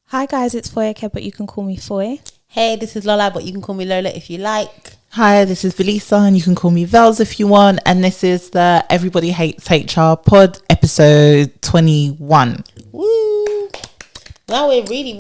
Hi guys, it's Foye, but you can call me Foye. Hey, this is Lola, but you can call me Lola if you like. Hi, this is Velisa, and you can call me Vels if you want. And this is the Everybody Hates HR pod, episode 21. Woo! Now we're really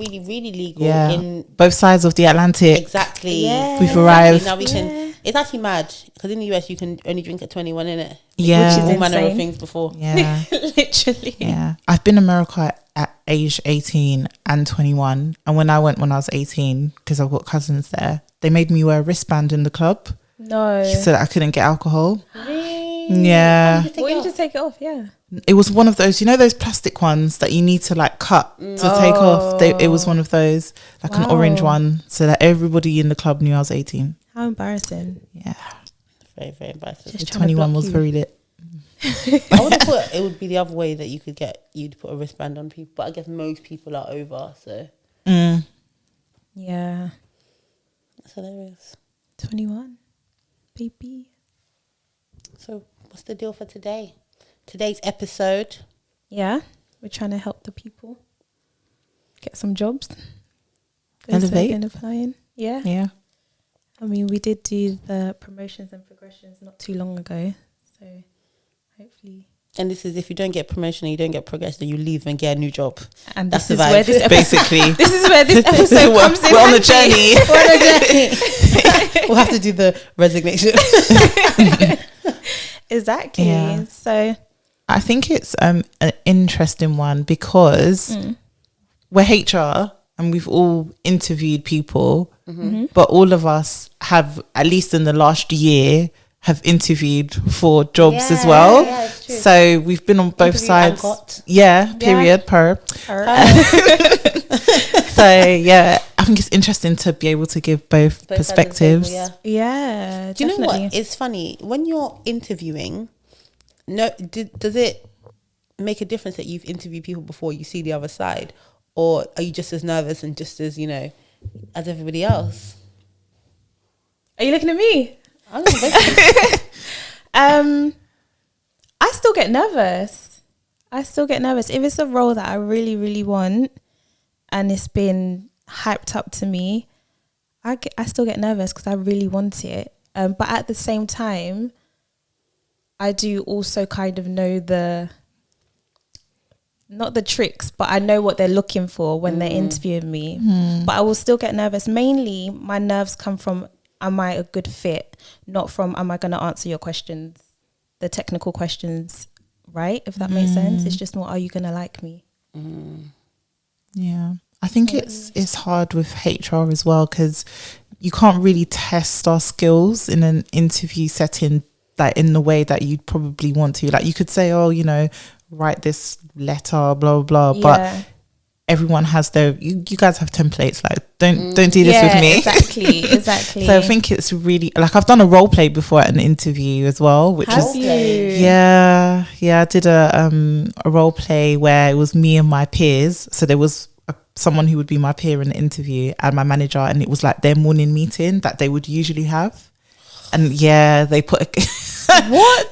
legal. Yeah, in both sides of the Atlantic. Exactly. Yeah. We've arrived. Now we can. It's actually mad because in the US you can only drink at 21, innit? Yeah, Which is all manner of insane. things before. Yeah, Literally. yeah. I've been in America at age 18 and 21, and when I went when I was 18, because I've got cousins there, they made me wear a wristband in the club No. so that I couldn't get alcohol. Really? Yeah. Well, you just take it off, yeah. It was one of those, you know, those plastic ones that you need to like cut to take off. It was one of those, like an orange one, so that everybody in the club knew I was 18. How embarrassing. Yeah, Very, very embarrassing. Just the trying to 21 block was you. very lit. I would have thought it would be the other way that you'd put a wristband on people, but I guess most people are over, so Yeah. that's hilarious. 21. Baby. So what's the deal for today? Today's episode. Yeah. We're trying to help the people get some jobs. Those who have Elevate. been applying. Yeah. Yeah. I mean, we did do the promotions and progressions not too long ago. So hopefully. And this is if you don't get promotion and you don't get progression, you leave and get a new job. And That's this the is vibe. where this episode, Basically, this is where this episode comes in. we're on the handy. journey. We're on a journey. We'll have to do the resignation. Exactly. Yeah. So I think it's an interesting one because we're HR and we've all interviewed people, but all of us have, at least in the last year, have intervied for jobs as well. Yeah, it's true. So we've been on both Interviewed and sides. got. Yeah, period, per. So yeah, I think it's interesting to be able to give both Both sides of the table, perspectives. yeah. yeah, Do you know definitely. what? It's funny when you're interviewing. Does it make a difference that you've interviewed people before? You see the other side, or are you just as nervous and just as as everybody else? Are you looking at me? I don't know, basically. I still get nervous. If it's a role that I really, really want and it's been hyped up to me, I still get nervous because I really want it. But at the same time, I do also kind of know not the tricks, but I know what they're looking for when they're interviewing me. But I will still get nervous. Mainly, my nerves come from, am I a good fit? Not from, am I going to answer your questions, the technical questions, right? If that makes sense. It's just more, are you going to like me? Yeah, I think it's hard with HR as well because you can't really test our skills in an interview setting, like in the way that you'd probably want to. Like you could say, oh, write this letter, blah blah blah, but everyone has their. You guys have templates. Like don't do this with me. Exactly. So I think it's really like I've done a role play before at an interview as well, which Have is you? yeah. I did a role play where it was me and my peers. So there was someone who would be my peer in the interview and my manager, and it was like their morning meeting that they would usually have. And yeah, they put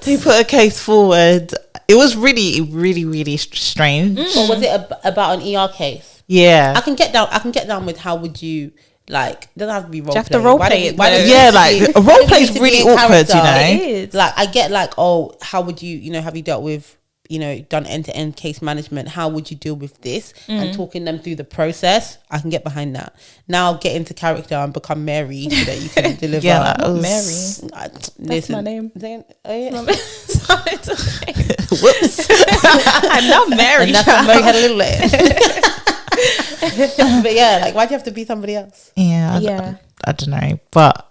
they put a case forward. It was really strange. Or was it about an ER case? Yeah, I can get down with how would you like. It doesn't have to be role play. have to role play it, though. yeah. Like a role play is really awkward, It is. Like I get like, oh, how would you have you dealt with done end-to-end case management? How would you deal with this? And talking them through the process, I can get behind that. Now get into character and become Mary so that you can deliver. Yeah, Not was- Mary. That's my name. Oh, yeah. Whoops. I'm not married. And that's how Mary had a little But yeah, like why do you have to be somebody else? Yeah. I don't know, but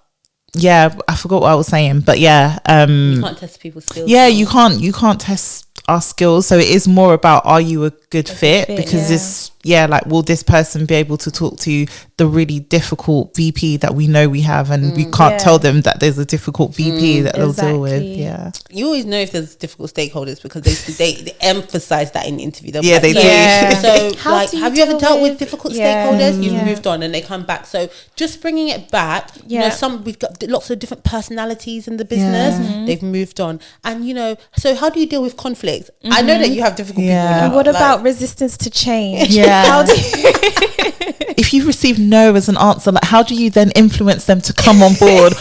yeah, I forgot what I was saying, but yeah, You can't test people's skills. yeah, you can't test our skills, so it is more about, are you a good fit? Because it's like, will this person be able to talk to the really difficult VP that we know we have, and we can't tell them that there's a difficult VP that they'll deal with. Yeah, You always know if there's difficult stakeholders because they emphasize that in the interview. They'll be Yeah, like, they do. So How like, do you have you ever deal dealt with with- difficult Yeah. stakeholders? You've Yeah. moved on and they come back. So just bringing it back, we've got lots of different personalities in the business. They've moved on. And so how do you deal with conflict? I know that you have difficult people. Yeah. now, And what like- about resistance to change? Yeah. How do you if you receive no as an answer, like how do you then influence them to come on board?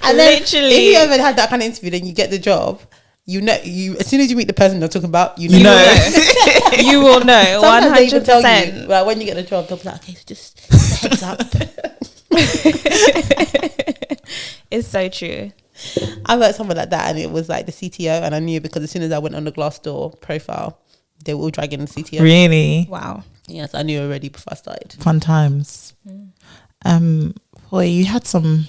And then Literally. if you ever had that kind of interview, then you get the job. You know, you as soon as you meet the person they're talking about, you You know. know. You will know. Sometimes they even 100%. tell you, like, when you get the job, they'll be like, okay, so just heads up. It's so true. I met someone like that, and it was like the CTO, and I knew because as soon as I went on the Glassdoor profile, they were all dragging the CTO. Really Wow. Yes, I knew already before I started. fun times. Boy, you had some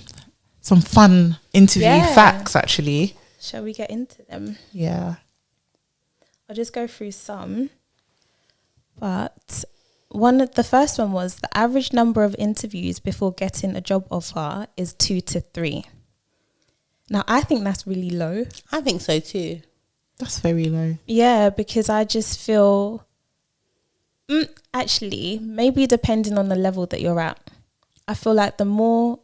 fun interview Yeah. facts actually. Shall we get into them? Yeah. I'll just go through some. But the first one was the average number of interviews before getting a job offer is 2 to 3. Now, I think that's really low. I think so too. That's very low. Yeah, because I just feel, actually, maybe depending on the level that you're at, I feel like the more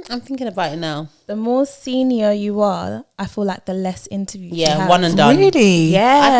I'm thinking about it now. senior you are, I feel like the less interviews you Yeah, have. one and done. Really? Yeah. I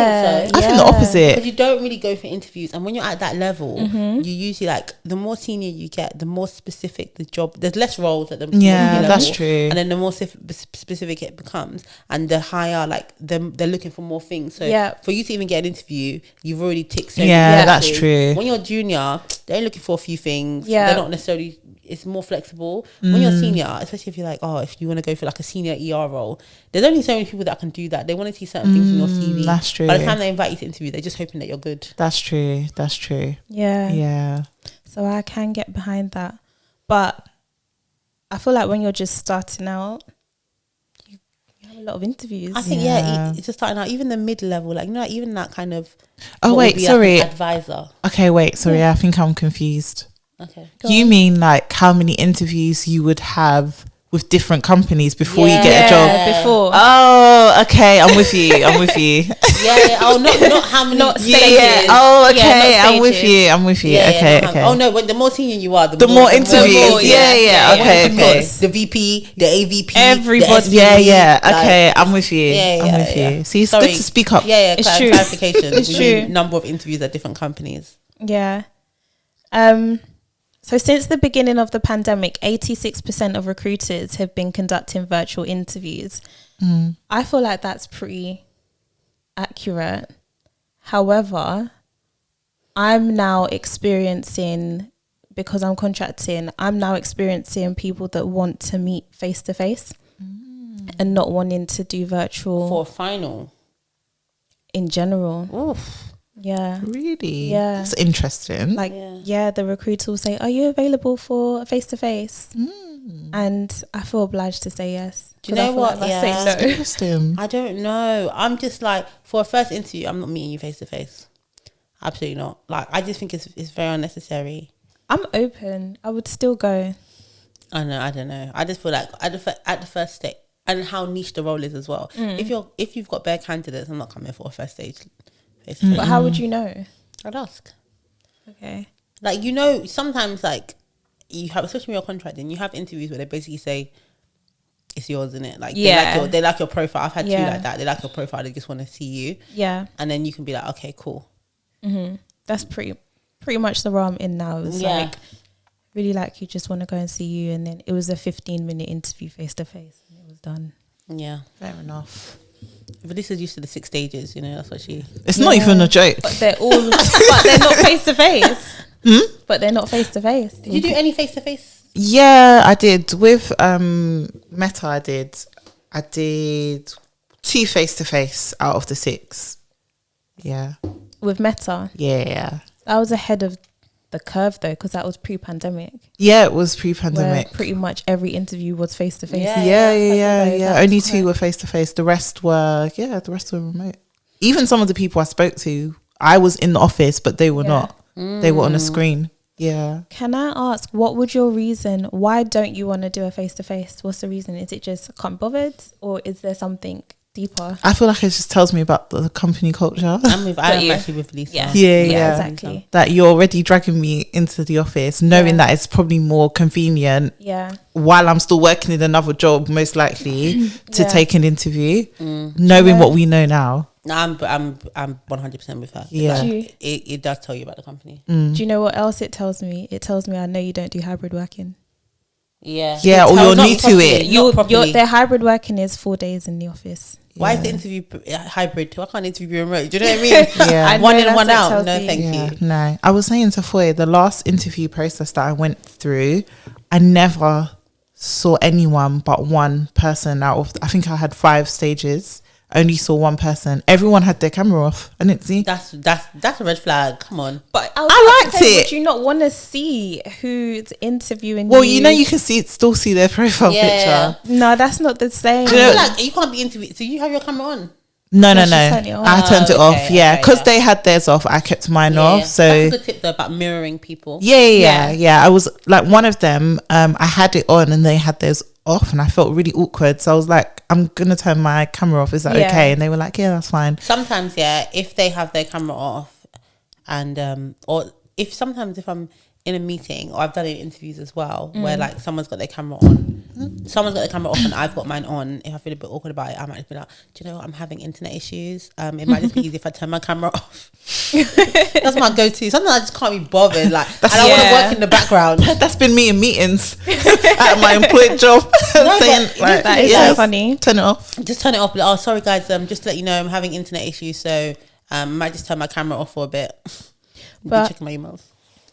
think so. I think the Because opposite. you don't really go for interviews, and when you're at that level, Mm-hmm. you usually like the more senior you get, the more specific the job. There's less roles at the Yeah, more senior that's level, true. And then the more specific it becomes, and the higher like they're looking for more things. So Yeah. for you to even get an interview, you've already ticked. So Yeah, many that's boxes. true. When you're junior, they're looking for a few things. Yeah. They're not necessarily. It's more flexible when you're senior, especially if you're like, if you want to go for like a senior ER role, there's only so many people that can do that. They want to see certain things in your CV. That's true. By the time they invite you to interview, they're just hoping that you're good. That's true. That's true. Yeah. Yeah. So I can get behind that. But I feel like when you're just starting out, you have a lot of interviews. I think Yeah. it's just starting out. Even the mid level, like like even that kind of. Oh, what would wait, be, like, sorry. an advisor. Okay, wait, sorry, I think I'm confused. Okay. You mean like how many interviews you would have with different companies before you get a Yeah, job? before. Oh, okay, I'm with you. I'm with you. Yeah. Oh, not how many. Not Yeah, stages. yeah. Oh, Yeah, okay, not I'm with stages. you. I'm with you. Yeah, Okay, not okay. how- Oh no! When the more senior you are, The more interviews. more, yeah, yeah. Okay, Of okay. course. The VP, the AVP, Everybody. the Yeah, SVP, yeah. like, Okay, I'm with you. Yeah, I'm yeah, with yeah. you. See, it's Sorry. good to speak up. Yeah, It's true. clarification. It's We true. mean number of interviews at different companies. Yeah. So since the beginning of the pandemic, 86% of recruiters have been conducting virtual interviews. I feel like that's pretty accurate. However, I'm now experiencing, because I'm contracting, I'm now experiencing people that want to meet face to face and not wanting to do virtual For a final. in general. Oof. Yeah. Really? Yeah. That's interesting. Like, Yeah. yeah, the recruiter will say, are you available for a face-to-face? And I feel obliged to say yes. Do you 'Cause I know feel what? like if I Yeah. say no. Interesting. I don't know. I'm just like, for a first interview, I'm not meeting you face to face. Absolutely not. Like, I just think it's very unnecessary. I'm open. I would still go. I don't know. I just feel like at the first stage, and how niche the role is as well. If you've got bare candidates, I'm not coming for a first stage face to face. But how would you know? I'd ask. Okay. Like, sometimes like you have, especially when you're contracting, you have interviews where they basically say it's yours, isn't it? Like Yeah. they like your profile. I've had two Yeah. like that. They like your profile. They just want to see you, Yeah. and then you can be like, okay, cool. That's pretty much the role I'm in now. It was Yeah. like, really like you just want to go and see you. And then it was a 15-minute interview face-to-face. And it was done. Yeah. Fair enough. Velissa's used to the 6 stages. That's what she. It's not even a joke. But they're all, but they're not face-to-face. But they're not face-to-face. Did you do any face to face? Yeah, I did. With Meta, I did 2 face-to-face out of the 6. Yeah. With Meta? Yeah. I was ahead of the curve though, because that was pre-pandemic. Yeah, it was Where pre-pandemic. pretty much every interview was face-to-face. Yeah. Yeah. That's Only quite- 2 were face-to-face. The rest were remote. Even some of the people I spoke to, I was in the office, but they were not. They were on a screen. Yeah. Can I ask, what would your reason, why don't you want to do a face-to-face? What's the reason? Is it just can't bothered, or is there something deeper? I feel like it just tells me about the company culture. I'm you. actually with Velisa. Yeah. Yeah. Exactly. That you're already dragging me into the office, knowing that it's probably more convenient Yeah. while I'm still working in another job, most likely, to Yeah. take an interview, knowing what we know now. No, I'm 100% with her. Yeah. Like, it does tell you about the company. Do you know what else it tells me? It tells me I know you don't do hybrid working. Yeah, or you're not new to properly, it. not properly. Their hybrid working is 4 days in the office. Why is the interview hybrid? Why can't interview be remote? Do you know what I mean? Yeah. One in, one out. No, thank you. No, I was saying to Foye, the last interview process that I went through, I never saw anyone but one person out of, I think I had 5 stages. Only saw one person. Everyone had their camera off. I didn't see. That's a red flag. Come on. But I liked it. Would you not want to see who's interviewing Well, you? you know, you can still see their profile picture. No, that's not the same. I feel like you can't be interviewed. So you have your camera on? No. she turned it on. I turned it off. Okay, Yeah, okay, because yeah. they had theirs off. I kept mine off. So that's a good tip though about mirroring people. Yeah. I was like, one of them. I had it on and they had theirs off, and I felt really awkward. So I was like, I'm gonna turn my camera off. Is that okay? And they were like, yeah, that's fine. Sometimes, if they have their camera off, and or if I'm in a meeting, or I've done it in interviews as well, where like someone's got their camera on, and I've got mine on. If I feel a bit awkward about it, I might just be like, do you know what? I'm having internet issues. It might just be easy if I turn my camera off. That's my go-to. Sometimes I just can't be bothered. Like, and I want to work in the background. That's been me in meetings at my employed job. Saying, like, that is so funny. Turn it off. Just turn it off. Like, oh, sorry guys. Just to let you know, I'm having internet issues, so I might just turn my camera off for a bit. But checking my emails.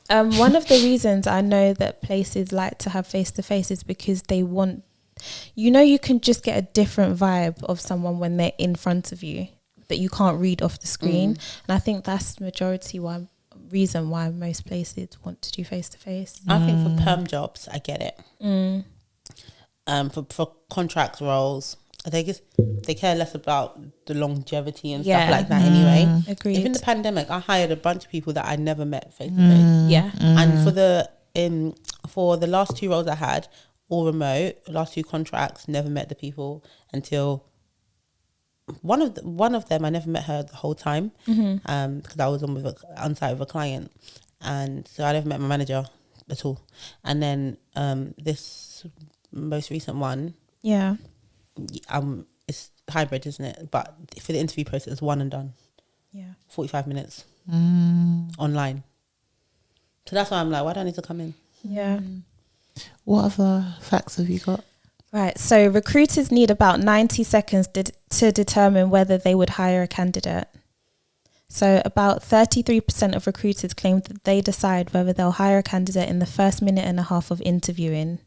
One of the reasons I know that places like to have face-to-face is because they want, you can just get a different vibe of someone when they're in front of you that you can't read off the screen. And I think that's the reason why most places want to do face-to-face. I think for perm jobs, I get it. For contract roles, they care less about the longevity and stuff like that anyway. Agreed. Even the pandemic, I hired a bunch of people that I never met face to face. Yeah. And for the last 2 roles I had, all remote, last 2 contracts, never met the people until one of them I never met her the whole time, because I was on site with a client, and so I never met my manager at all. And then this most recent one, it's hybrid, isn't it? But for the interview process, it's one and done. 45 minutes online. So that's why I'm like, why do I need to come in? Yeah. What other facts have you got? Right. So recruiters need about 90 seconds to determine whether they would hire a candidate. So about 33% of recruiters claim that they decide whether they'll hire a candidate in the first minute and a half of interviewing.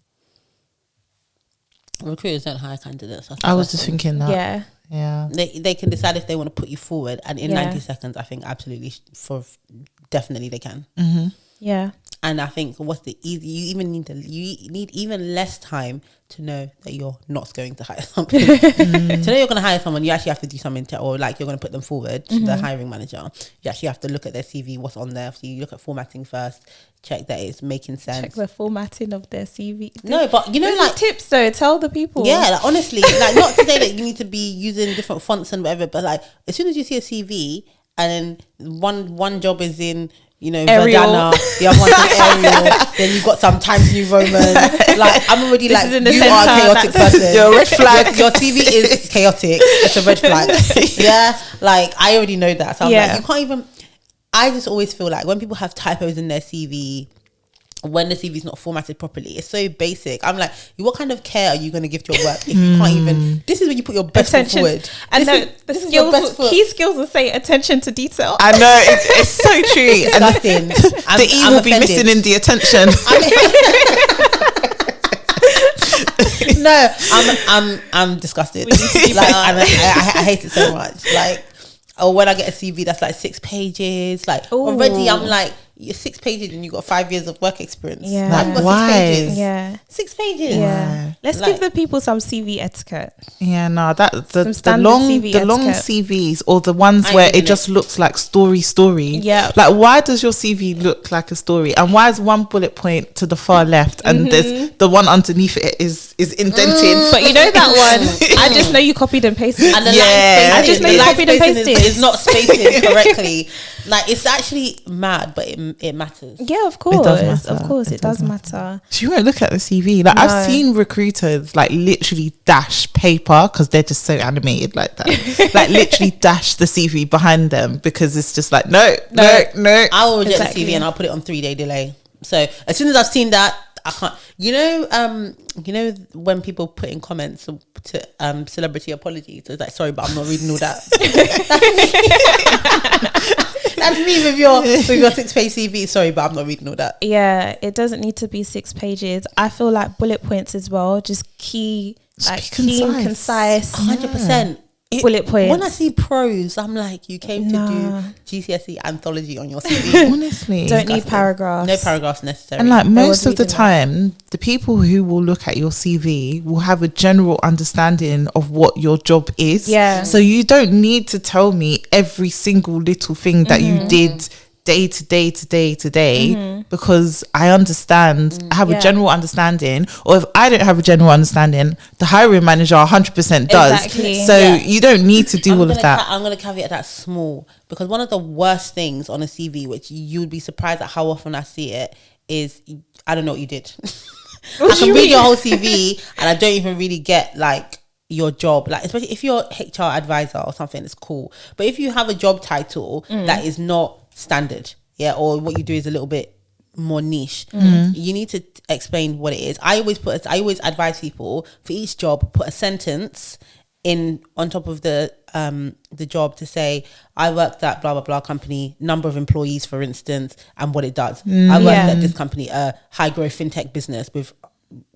Recruiters don't hire candidates. I was just thinking that. Yeah. They can decide if they want to put you forward, and in 90 seconds, I think absolutely definitely they can. Yeah. And I think you need even less time to know that you're not going to hire someone. To know you're going to hire someone, you actually have to do something or like you're going to put them forward to the hiring manager. You actually have to look at their CV, what's on there. So you look at formatting first, check that it's making sense. Check the formatting of their CV. No, but you know, like tips though, tell the people. Yeah, like, honestly, like not to say that you need to be using different fonts and whatever, but like as soon as you see a CV and then one job is in, Arial. Verdana, the other one's in Arial, then you've got some Times New Roman. Like, I'm already This like, is in the you center, are a chaotic person. You're a red flag. Your CV is chaotic. It's a red flag. Yeah, like, I already know that. So I'm like, you can't even, I just always feel like when people have typos in their CV, when the CV is not formatted properly, it's so basic. I'm like, what kind of care are you going to give to your work if you can't even? This is when you put your best foot forward. And key skills will say attention to detail. I know, it's so true. And the E will be missing in the attention. No, I'm disgusted. Like, I hate it so much. Like, or when I get a CV that's like 6 pages, like already I'm like, you're 6 pages and you got 5 years of work experience. Yeah. I've got Why? 6 pages. Yeah. 6 pages. Yeah. Let's give the people some CV etiquette. Yeah, no, the long CVs or the ones where it just looks like story. Yeah. Like, why does your CV look like a story? And why is one bullet point to the far left and there's the one underneath it is indented? But you know that one? I just know you copied and pasted. And the I just know you copied and pasted. It's not spaced correctly. Like, it's actually mad, but it it matters. Yeah, of course. matter. Of course, It it does does matter. She won't look at the CV. Like, No. I've seen recruiters like literally dash paper because they're just so animated like that. Like literally dash the CV behind them because it's just like no. I will reject Exactly. the CV and I'll put it on 3-day delay. So as soon as I've seen that, I can't. You know when people put in comments to celebrity apologies, so it's like, sorry, but I'm not reading all that. That's me with your 6-page CV. Sorry, but I'm not reading all that. Yeah, it doesn't need to be 6 pages. I feel like bullet points as well, just key, like key and concise. 100%. Bullet points. When I see pros, I'm like, you came to do GCSE anthology on your CV. Honestly, Don't need paragraphs. No paragraphs necessary. and like most was of the reading time, the people who will look at your CV will have a general understanding of what your job is. Yeah. So you don't need to tell me every single little thing that you did day to day, because I understand. I have a general understanding, or if I don't have a general understanding, the hiring manager 100% does. Exactly. So Yeah. you don't need to do all of that. I'm going to caveat that small, because one of the worst things on a CV, which you would be surprised at how often I see it, is I don't know what you did. I can read your whole CV and I don't even really get like your job, like especially if you're HR advisor or something, it's cool. But if you have a job title that is not standard, or what you do is a little bit more niche, you need to explain what it is. I always advise people for each job, put a sentence in on top of the job to say, I worked at blah blah blah company, number of employees for instance, and what it does. I worked at this company, a high growth fintech business with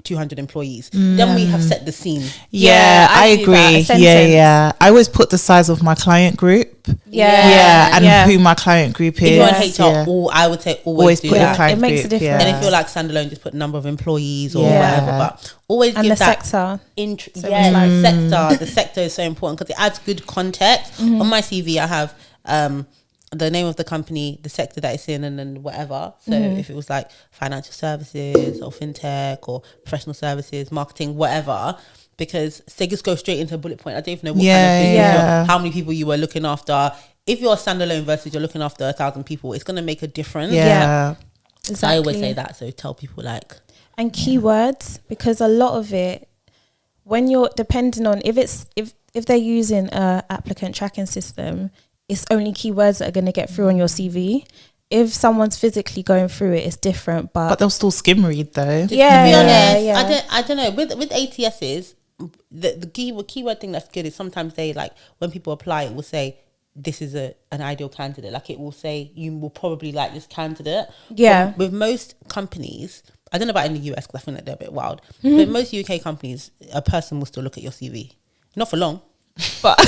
200 employees. Then we have set the scene. Yeah, I do agree. that, a sentence. Yeah. I always put the size of my client group. And who my client group is. If you're in HR, I would say always do put that. the client It makes group, a difference. And if you're like standalone, just put number of employees or Yeah. whatever. But always And give the that sector. sector. The sector is so important because it adds good context. On my CV, I have the name of the company, the sector that it's in, and then whatever. So if it was like financial services or fintech or professional services, marketing, whatever. Because they just go straight into a bullet point. I don't even know what kind of business how many people you were looking after. If you're standalone versus you're looking after 1,000 people, it's going to make a difference. Yeah. Exactly. So I always say that. So tell people like, and keywords, because a lot of it, when you're depending on if they're using a applicant tracking system, it's only keywords that are going to get through on your CV. If someone's physically going through it, it's different. But they'll still skim read though. to be honest, I don't know. With ATSs, the keyword thing that's good is sometimes they like when people apply, it will say this is an ideal candidate. Like it will say you will probably like this candidate. Yeah. But with most companies, I don't know about in the US because I think that they're a bit wild. But most UK companies, a person will still look at your CV, not for long, but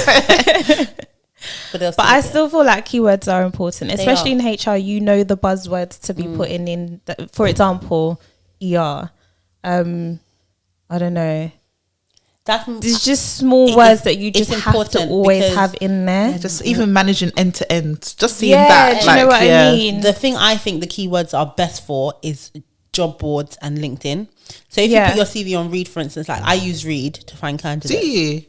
but I still feel like keywords are important, especially are. in HR. You know the buzzwords to be putting in. For example, ER. I don't know. There's just small words that you just have to always have in there. Yeah, just even managing end to end, just seeing that. Do you know what I mean? The thing I think the keywords are best for is job boards and LinkedIn. So if you put your CV on Reed, for instance, like I use Reed to find candidates. Do you?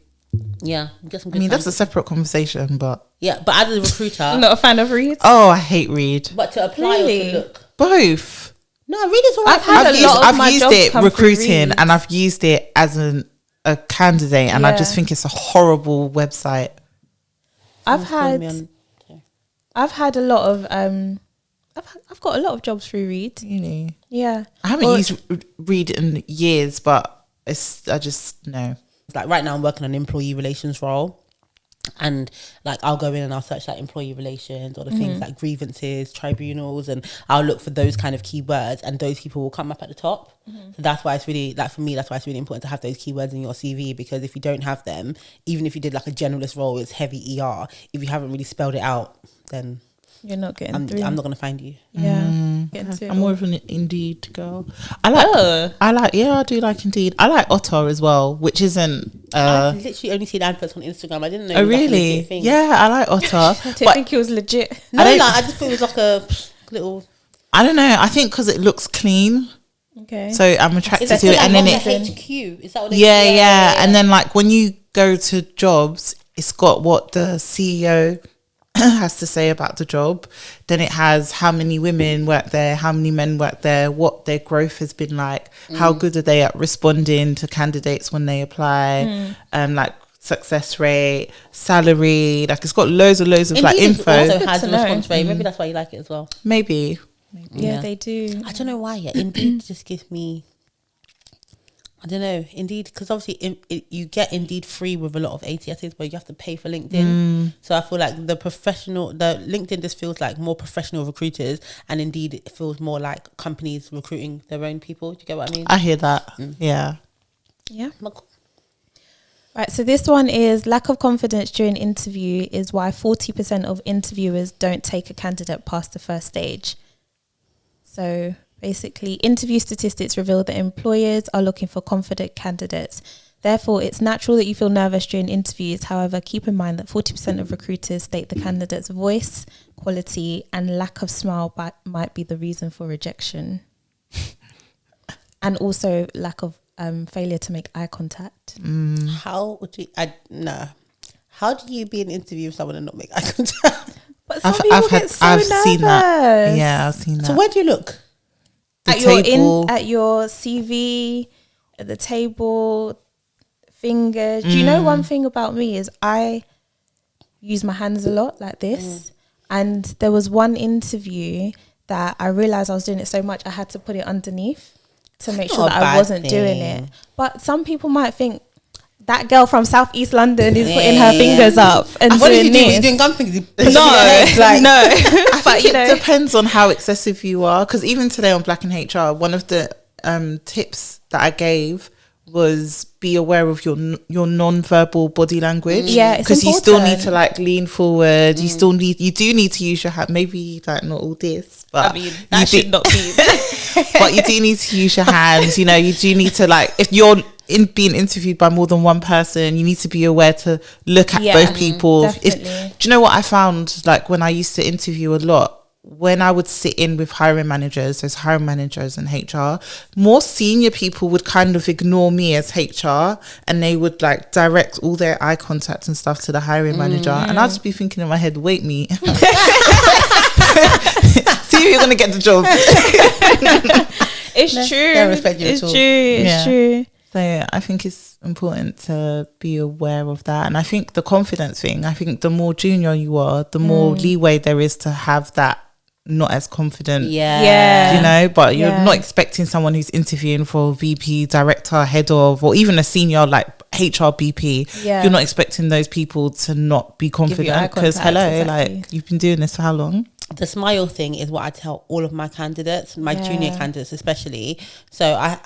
Yeah, get some good I mean, that's a candidates. separate conversation, but Yeah, but as a recruiter, I'm not a fan of Reed. oh, I hate Reed. but to apply or Really? to look. Both. No, Reed is alright. I've had a lot of my used jobs it come through recruiting, Reed. and I've used it as a candidate, and I just think it's a horrible website. I've had a lot of I've got a lot of jobs through Reed. You know, Yeah, I haven't used Reed in years, but I just know. Like right now I'm working on an employee relations role, and like I'll go in and I'll search like employee relations or the things like grievances, tribunals, and I'll look for those kind of keywords, and those people will come up at the top. So that's why it's really, like for me, that's why it's really important to have those keywords in your CV, because if you don't have them, even if you did like a generalist role, it's heavy ER, if you haven't really spelled it out, then you're not getting I'm through. not going to find you. I'm more of an Indeed girl. I do like Indeed. I like Otter as well, which isn't. I literally only seen adverts on Instagram. I didn't know. Oh it was like a really? legit thing. Yeah, I like Otter. I don't think it was legit. No, I just thought it was like a little. I don't know. I think because it looks clean, Okay. so I'm attracted Is to it. And then it, HQ? Is that what? yeah. And then like when you go to jobs, it's got what the CEO has to say about the job. Then it has how many women work there, how many men work there, what their growth has been like, how good are they at responding to candidates when they apply, like success rate, salary. Like it's got loads of Indeed, like info. it also has to a know. response rate. Maybe that's why you like it as well. Maybe. Yeah, they do. I don't know why. Yeah, Indeed just gives me. I don't know. Indeed, because obviously you get Indeed free with a lot of ATSs, but you have to pay for LinkedIn. So I feel like the LinkedIn just feels like more professional recruiters, and Indeed it feels more like companies recruiting their own people. Do you get what I mean? I hear that. Yeah. Yeah. Right, so this one is lack of confidence during interview is why 40% of interviewers don't take a candidate past the first stage. So basically, interview statistics reveal that employers are looking for confident candidates. Therefore, it's natural that you feel nervous during interviews. However, keep in mind that 40% of recruiters state the candidate's voice, quality, and lack of smile might be the reason for rejection. And also lack of failure to make eye contact. How would you? How do you be in an interview with someone and not make eye contact? But some people get so nervous. seen that. Yeah, I've seen that. So where do you look? The At your CV, at the table, fingers. Do you know one thing about me is I use my hands a lot like this. And there was one interview that I realized I was doing it so much I had to put it underneath to make sure that I wasn't doing it. But some people might think that girl from Southeast London is putting her fingers up and what doing did you do? this. You doing gun fingers? No, But it depends on how excessive you are. Because even today on Black in HR, one of the tips that I gave was be aware of your non-verbal body language. Yeah, it's because you still need important. to like lean forward. You do need to use your hand. Maybe like not all this, but I mean that should not be. But you do need to use your hands. You know, you do need to like if you're being interviewed by more than one person, you need to be aware to look at both people. Definitely. Do you know what I found? Like when I used to interview a lot, when I would sit in with hiring managers, there's hiring managers and HR, more senior people would kind of ignore me as HR and they would like direct all their eye contact and stuff to the hiring manager. And I'd just be thinking in my head, wait me. See if you're going to get the job. It's true. Don't respect you at It's all. true. It's true. So I think it's important to be aware of that. And I think the confidence thing, I think the more junior you are, the more leeway there is to have that not as confident. Yeah. You know, but you're not expecting someone who's interviewing for VP, director, head of, or even a senior like HR BP. Yeah. You're not expecting those people to not be eye confident because contact, like you've been doing this for how long? The smile thing is what I tell all of my candidates, my junior candidates especially. So I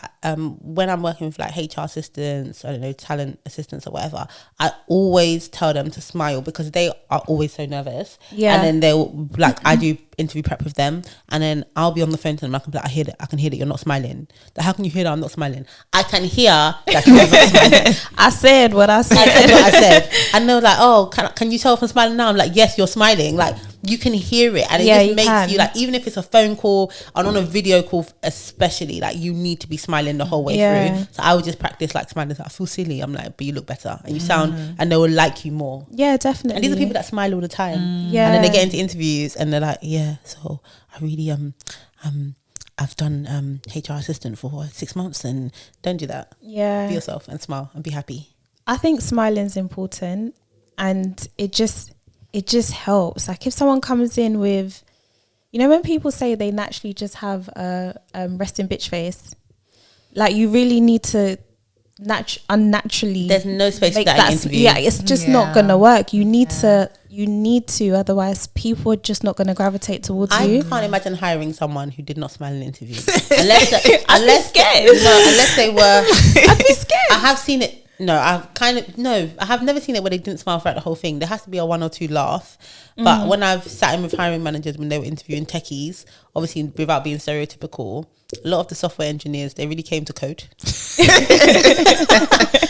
when I'm working with like HR assistants, I don't know, talent assistants or whatever, I always tell them to smile because they are always so nervous. Yeah. And then they'll like I do interview prep with them and then I'll be on the phone to them. I can be like, I can hear that you're not smiling. Like, how can you hear that I'm not smiling? I can hear that you're not smiling. I said what I said. I said what I said. And they're like, oh, can you tell if I'm smiling now? I'm like, yes, you're smiling. Like, you can hear it. And it just makes you like, even if it's a phone call and on a video call especially, like you need to be smiling the whole way through. So I would just practice like smiling. So I feel silly. I'm like, but you look better and you sound, and they will like you more. Yeah, definitely. And these are people that smile all the time. Yeah. And then they get into interviews and they're like, yeah, so I really I've done HR assistant for 6 months and don't do that. Yeah. Be yourself and smile and be happy. I think smiling is important and it just helps. Like if someone comes in with, you know, when people say they naturally just have a resting bitch face, like you really need to unnaturally. There's no space for that in interview. Yeah, it's just not gonna work. You need to, otherwise people are just not gonna gravitate towards you. I can't imagine hiring someone who did not smile in an interview. unless scared. No, unless they were. I'd be scared. I have seen it. No, I have never seen it where they didn't smile throughout the whole thing. There has to be a one or two laugh. But when I've sat in with hiring managers when they were interviewing techies, obviously without being stereotypical, a lot of the software engineers, they really came to code.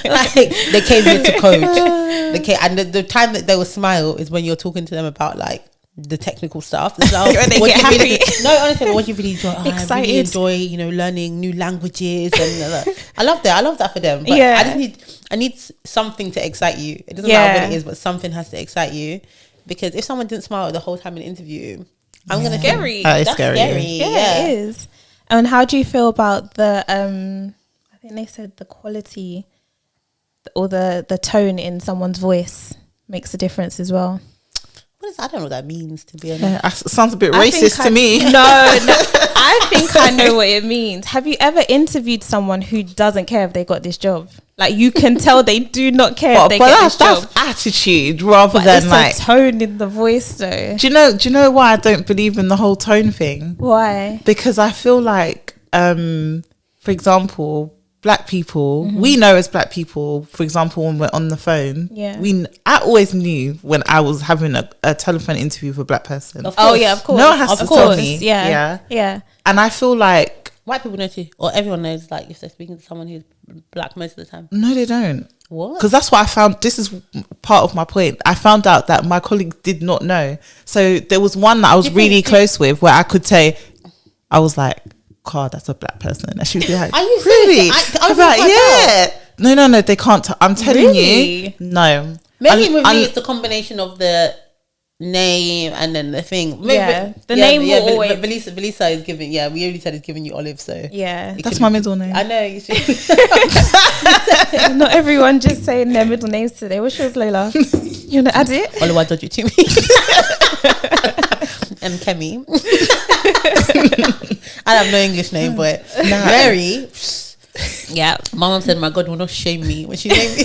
Like they came here to code. And the time that they will smile is when you're talking to them about like the technical stuff. It's like, When they get happy. No, honestly, what you really enjoy. I really Excited. enjoy, learning new languages and I love that for them. But Yeah. I need something to excite you. It doesn't matter what it is, but something has to excite you. because if someone didn't smile the whole time in the interview, I'm gonna Scary. That is that's scary. Yeah, it is. And how do you feel about the I think they said the quality or the tone in someone's voice makes a difference as well? I don't know what that means, to be honest. Yeah, sounds a bit racist to me. No, I think I know what it means. Have you ever interviewed someone who doesn't care if they got this job? Like, you can tell they do not care if they get this job. That's attitude rather But than it's like a tone in the voice, though. Do you know why I don't believe in the whole tone thing? Why? Because I feel like, for example, black people, we know as black people, for example, when we're on the phone, I always knew when I was having a telephone interview with a black person. Oh yeah, of course. No one has to tell me. Yeah. And I feel like White people know too, or everyone knows. Like if they're speaking to someone who's black most of the time. no, they don't. What? Because that's what I found. This is part of my point. I found out that my colleagues did not know. So there was one that I was really close with where I could say, I was like, God, that's a black person. And she was like, Are you really? serious? I was like, yeah. No, they can't. I'm telling you. No. Maybe with me, it's the combination of the name and then the thing. Maybe, the name will always. Velisa is giving. Yeah, we already said it's giving you olive. So Yeah, that's my middle name. I know. You should. not everyone just saying their middle names today. What's yours, Lola? You wanna add it? Oliver, dodge it to me. And Kemi. I have no English name, but Mary. Yeah. My mom said, "My God will not shame me when she named me."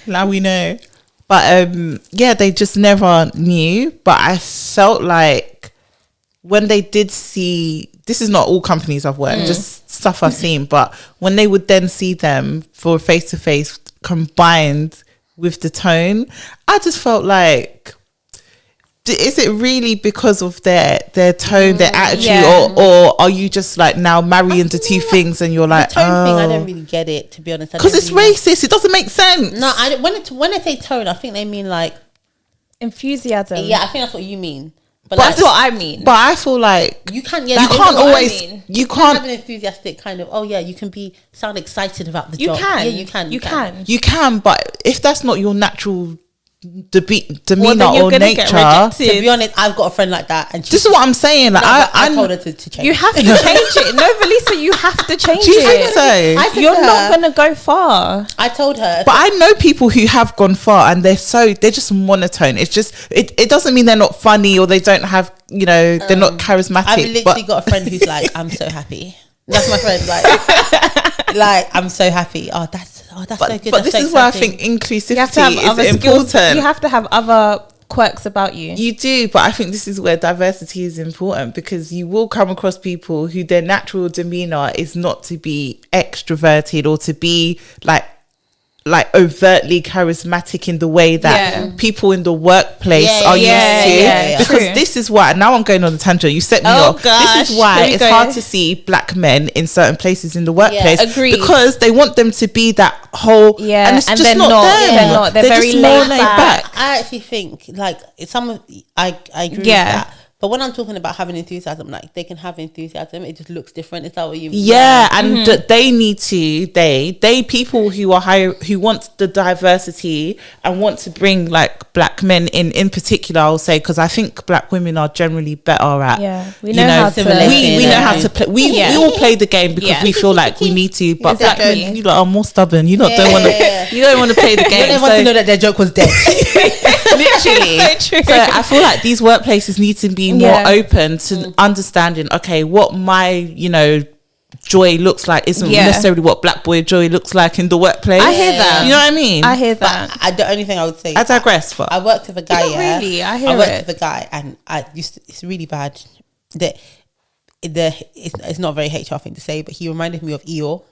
Now we know. But yeah, they just never knew. But I felt like when they did see, this is not all companies I've worked, just stuff I've seen, but when they would then see them for face to face combined with the tone, I just felt like, is it really because of their tone, their attitude, or are you just like now marrying the two things and you're like, the tone thing? I don't really get it, to be honest. Because it's racist. It doesn't make sense. No, when I say tone, I think they mean like enthusiasm. Yeah, I think that's what you mean. But that's what I mean. But I feel like you can't. Yeah, you can't always. You can't have an enthusiastic kind of. Oh yeah, you can sound excited about the job. Yeah, you can. You can. But if that's not your natural demeanor or nature, to be honest, I've got a friend like that, and this is what I'm saying. Like, I told her to change. You have to change it. No, Velisa, you have to change it. Do you think so? You're not gonna go far. I told her, but I know people who have gone far, and they're just monotone. It's just it doesn't mean they're not funny or they don't have they're not charismatic. I've literally got a friend who's like, I'm so happy. That's my friend. Like I'm so happy. That's so good. But this is where I think inclusivity is important. Skills. You have to have other quirks about you. You do, but I think this is where diversity is important, because you will come across people who their natural demeanor is not to be extroverted or to be like overtly charismatic in the way that people in the workplace are used to. Because this is why, now I'm going on the tangent, you set me off. Gosh. This is why it's hard to see black men in certain places in the workplace. Agreed. Because they want them to be that whole, and it's just not them. They're not. They're very just more laid back. I actually think like I agree with that. But when I'm talking about having enthusiasm, like they can have enthusiasm, it just looks different. Is that what you mean? Yeah, and they need to. They people who are who want the diversity and want to bring like black men in particular. I'll say, because I think black women are generally better at. Yeah, we know how to. We know how to play. We all play the game because we feel like we need to. But black men, you lot are more stubborn. You lot don't want to. You don't want to play the game. You don't want to know that their joke was dead. Literally. So I feel like these workplaces need to be more open to understanding, okay, what my joy looks like isn't necessarily what black boy joy looks like in the workplace. I hear that. You know what I mean? I hear that. But the only thing I would say, I digress. I worked with a guy. Really, I worked with a guy, and it's really bad. It's not a very HR thing to say, but he reminded me of Eeyore.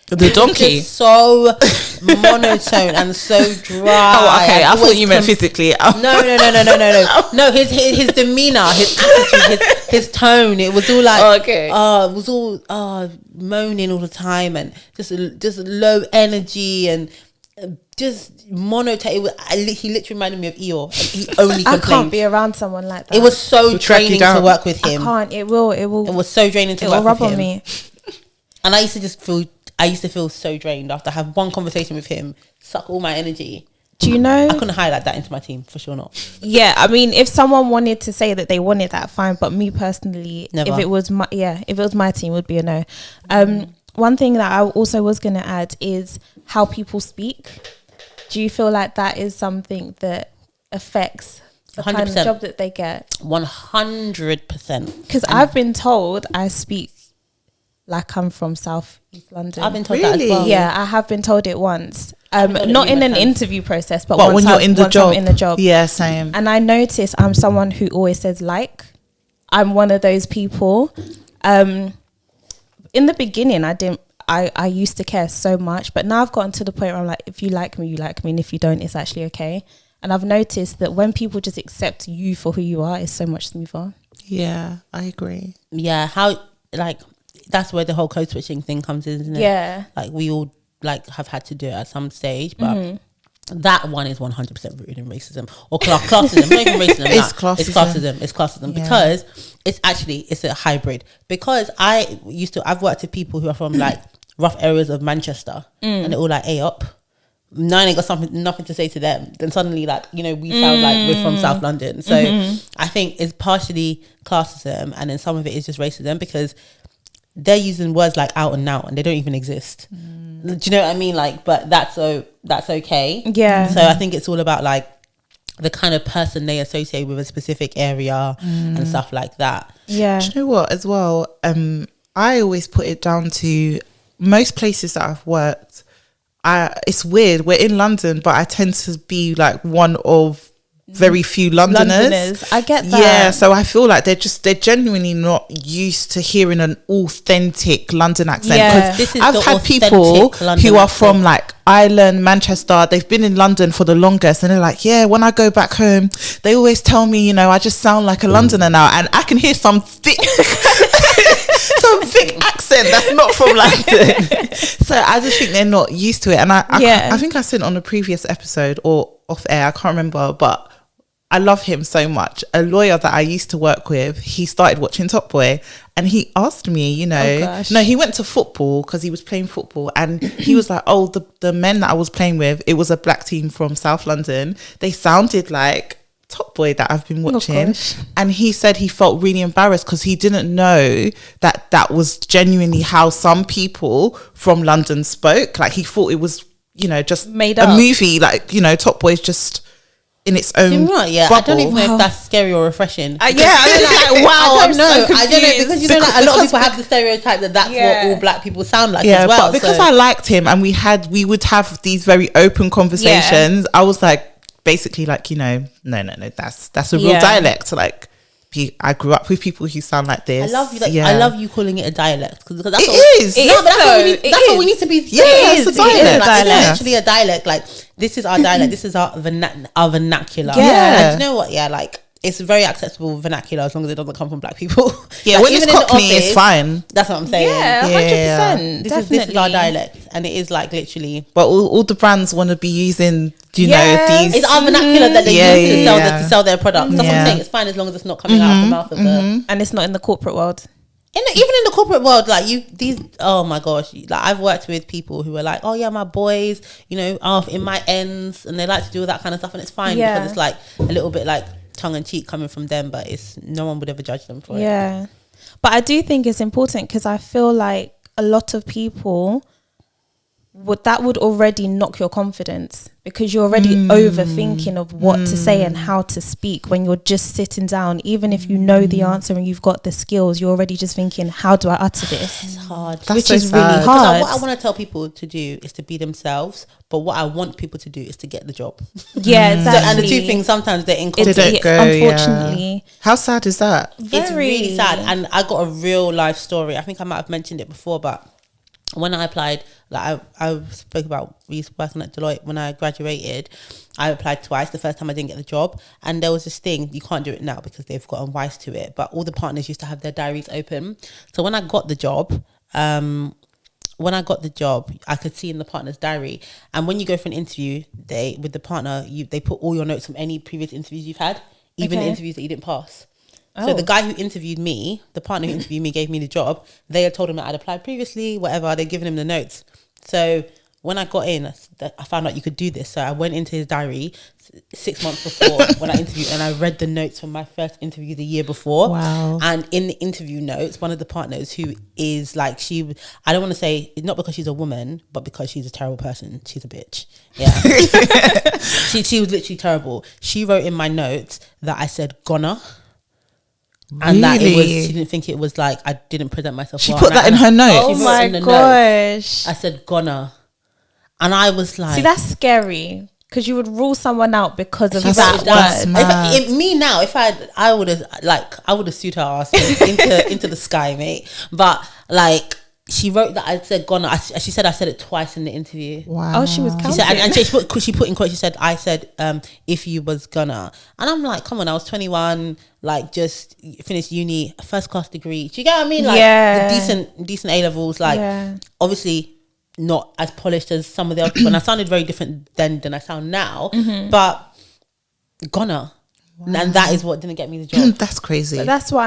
The donkey. So monotone and so dry. Oh, okay. I thought you meant physically. No. No, his demeanor, his attitude, his tone. It was all like, it was all moaning all the time and just low energy and just monotone. He literally reminded me of Eeyore. He only complained. I can't be around someone like that. It was so draining to work with him. I can't. It will. It was so draining to work with him. It will rub on me. And I used to feel so drained after I have one conversation with him, suck all my energy, Do you know? I couldn't highlight that into my team, for sure not. Yeah, I mean, if someone wanted to say that they wanted that, fine. But me personally, Never. if it was my team, it would be a no. One thing that I also was going to add is how people speak. Do you feel like that is something that affects the 100%. kind of job that they get? 100%. Because I've been told I speak like I'm from South East London. I've been told that as well. Yeah, I have been told it once. it Not in an numerous times. interview process, but when you're in the once I'm in the job. Yeah, same. And I notice I'm someone who always says like. I'm one of those people. In the beginning, I used to care so much, but now I've gotten to the point where I'm like, if you like me, you like me, and if you don't, it's actually okay. And I've noticed that when people just accept you for who you are, it's so much smoother. Yeah, I agree. Yeah, how, like, that's where the whole code switching thing comes in, isn't it? Yeah. Like, we all, like, have had to do it at some stage, but that one is 100% rooted in racism or classism. Not even racism. It's classism. It's classism Yeah. because it's a hybrid. Because I've worked with people who are from like rough areas of Manchester, and they're all like, "Hey up." Nine ain't got nothing to say to them. Then suddenly, like, you know, we sound like we're from South London. So I think it's partially classism, and then some of it is just racism because they're using words like out and out, and they don't even exist. Do you know what I mean? Like, but that's okay. Yeah. So I think it's all about like the kind of person they associate with a specific area and stuff like that. Yeah. Do you know what, as well? I always put it down to most places that I've worked. It's weird. We're in London, but I tend to be like one of very few Londoners. I get that. Yeah, so I feel like they're genuinely not used to hearing an authentic London accent. Yeah. This is I've the had people authentic London who are accent. from like Ireland, Manchester. They've been in London for the longest, and they're like, yeah, when I go back home, they always tell me, you know, I just sound like a Londoner now, and I can hear some thick accent that's not from London. So I just think they're not used to it. And I think I said on a previous episode or off air, I can't remember, but I love him so much. A lawyer that I used to work with, he started watching Top Boy, and he asked me, you know, he went to football because he was playing football, and he was like, oh, the men that I was playing with, it was a black team from South London. They sounded like Top Boy that I've been watching. And he said he felt really embarrassed because he didn't know that was genuinely how some people from London spoke. Like, he thought it was, you know, just made a up movie. Like, you know, Top Boy's just in its own Do you know what? Yeah, bubble. I don't even know if that's scary or refreshing. Yeah, I was like, wow, I don't know. So I don't know because you know, like, a lot of people have the stereotype that that's what all black people sound like as well. But because I liked him and we would have these very open conversations, I was like, basically, like, you know, no, that's a real dialect. Like, I grew up with people who sound like this. I love you calling it a dialect because that's what we need to be. Yeah, it's a dialect. It's actually a dialect. Like, this is our dialect. This is our vernacular. Yeah. And you know what? Yeah, like, it's very acceptable vernacular as long as it doesn't come from black people. Yeah, like, when it's Cockney, it's fine. That's what I'm saying. Yeah, 100%. This is our dialect, and it is like literally. But all the brands want to be using, you know, these. It's our vernacular that they use to sell their products. That's what I'm saying. It's fine as long as it's not coming out of the mouth of the. And it's not in the corporate world. Even in the corporate world, like oh my gosh, like, I've worked with people who are like, oh yeah, my boys, you know, are in my ends, and they like to do all that kind of stuff, and it's fine because it's like a little bit like tongue in cheek coming from them, but it's no one would ever judge them for it. Yeah, but I do think it's important because I feel like a lot of people would already knock your confidence because you're already overthinking of what to say and how to speak when you're just sitting down. Even if you know the answer and you've got the skills, you're already just thinking, how do I utter this? It's hard. Which so is sad. really hard. What I want to tell people to do is to be themselves, but what I want people to do is to get the job. Yeah, exactly. And the two things, sometimes they're incompatible. They don't go, unfortunately. How sad is that? It's really sad. And I got a real life story. I think I might have mentioned it before, but when I applied, like I spoke about working at Deloitte when I graduated, I applied twice. The first time I didn't get the job, and there was this thing, you can't do it now because they've gotten wise to it, but all the partners used to have their diaries open. So when I got the job, I could see in the partner's diary, and when you go for an interview with the partner, they put all your notes from any previous interviews you've had, even interviews that you didn't pass. So the guy who interviewed me, the partner who interviewed me, gave me the job. They had told him that I'd applied previously, whatever. They'd given him the notes. So when I got in, I found out you could do this. So I went into his diary 6 months before when I interviewed, and I read the notes from my first interview the year before. Wow. And in the interview notes, one of the partners, who is like, I don't want to say, not because she's a woman, but because she's a terrible person. She's a bitch. Yeah. she was literally terrible. She wrote in my notes that I said "gonna." And that she didn't think it was like, I didn't present myself She well. put that in her notes. Oh my gosh. I said "gonna," and I was like, see, that's scary, because you would rule someone out because of that that's word. mad. If I would have sued her ass into the sky, mate. But like, she wrote that I said "gonna." She said I said it twice in the interview. Wow. Oh, she was counting. She said, and she put in quotes. She said, "I said if you was gonna," and I'm like, come on, I was 21, like just finished uni, first class degree. Do you get what I mean? Like, the decent A levels. Like, obviously not as polished as some of the other people, and I sounded very different then than I sound now. But gonna. Wow. And that is what didn't get me the job. That's crazy. But that's what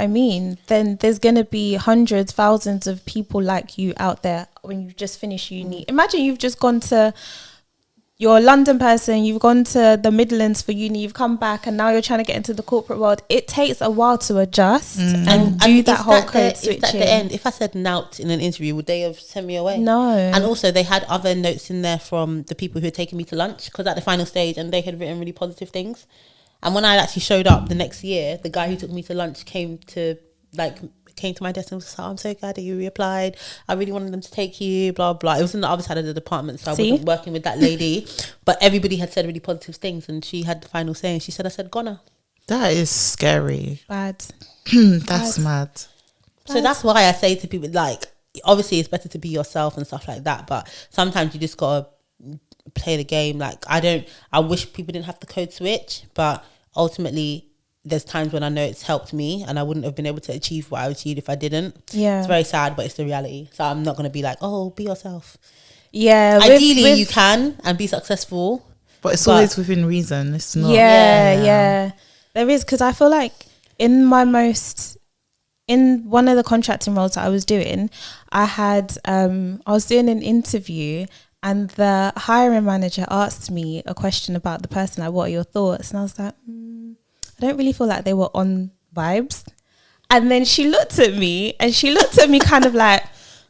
I mean. Then there's gonna be hundreds, thousands of people like you out there when you just finish uni. Imagine you've just gone to, you're a London person, you've gone to the Midlands for uni, you've come back, and now you're trying to get into the corporate world. It takes a while to adjust and do that whole code switching. At the end, if I said "nout" in an interview, would they have sent me away? No. And also, they had other notes in there from the people who had taken me to lunch, because at the final stage, and they had written really positive things. And when I actually showed up the next year, the guy who took me to lunch came to my desk and was like, "I'm so glad that you reapplied. I really wanted them to take you, blah, blah." It was on the other side of the department, so I wasn't working with that lady. But everybody had said really positive things, and she had the final say, and she said, I said "gonna." That is scary. Bad. That's mad. So that's why I say to people, like, obviously it's better to be yourself and stuff like that, but sometimes you just gotta play the game. Like, I wish people didn't have to code switch, but ultimately there's times when I know it's helped me, and I wouldn't have been able to achieve what I achieved if I didn't. Yeah. It's very sad, but it's the reality. So I'm not going to be like, oh, be yourself. Yeah. Ideally, you can and be successful. But it's always within reason. It's not. Yeah. There is, because I feel like in one of the contracting roles that I was doing, I was doing an interview, and the hiring manager asked me a question about the person, like, what are your thoughts? And I was like, I don't really feel like they were on vibes. And then she looked at me kind of like,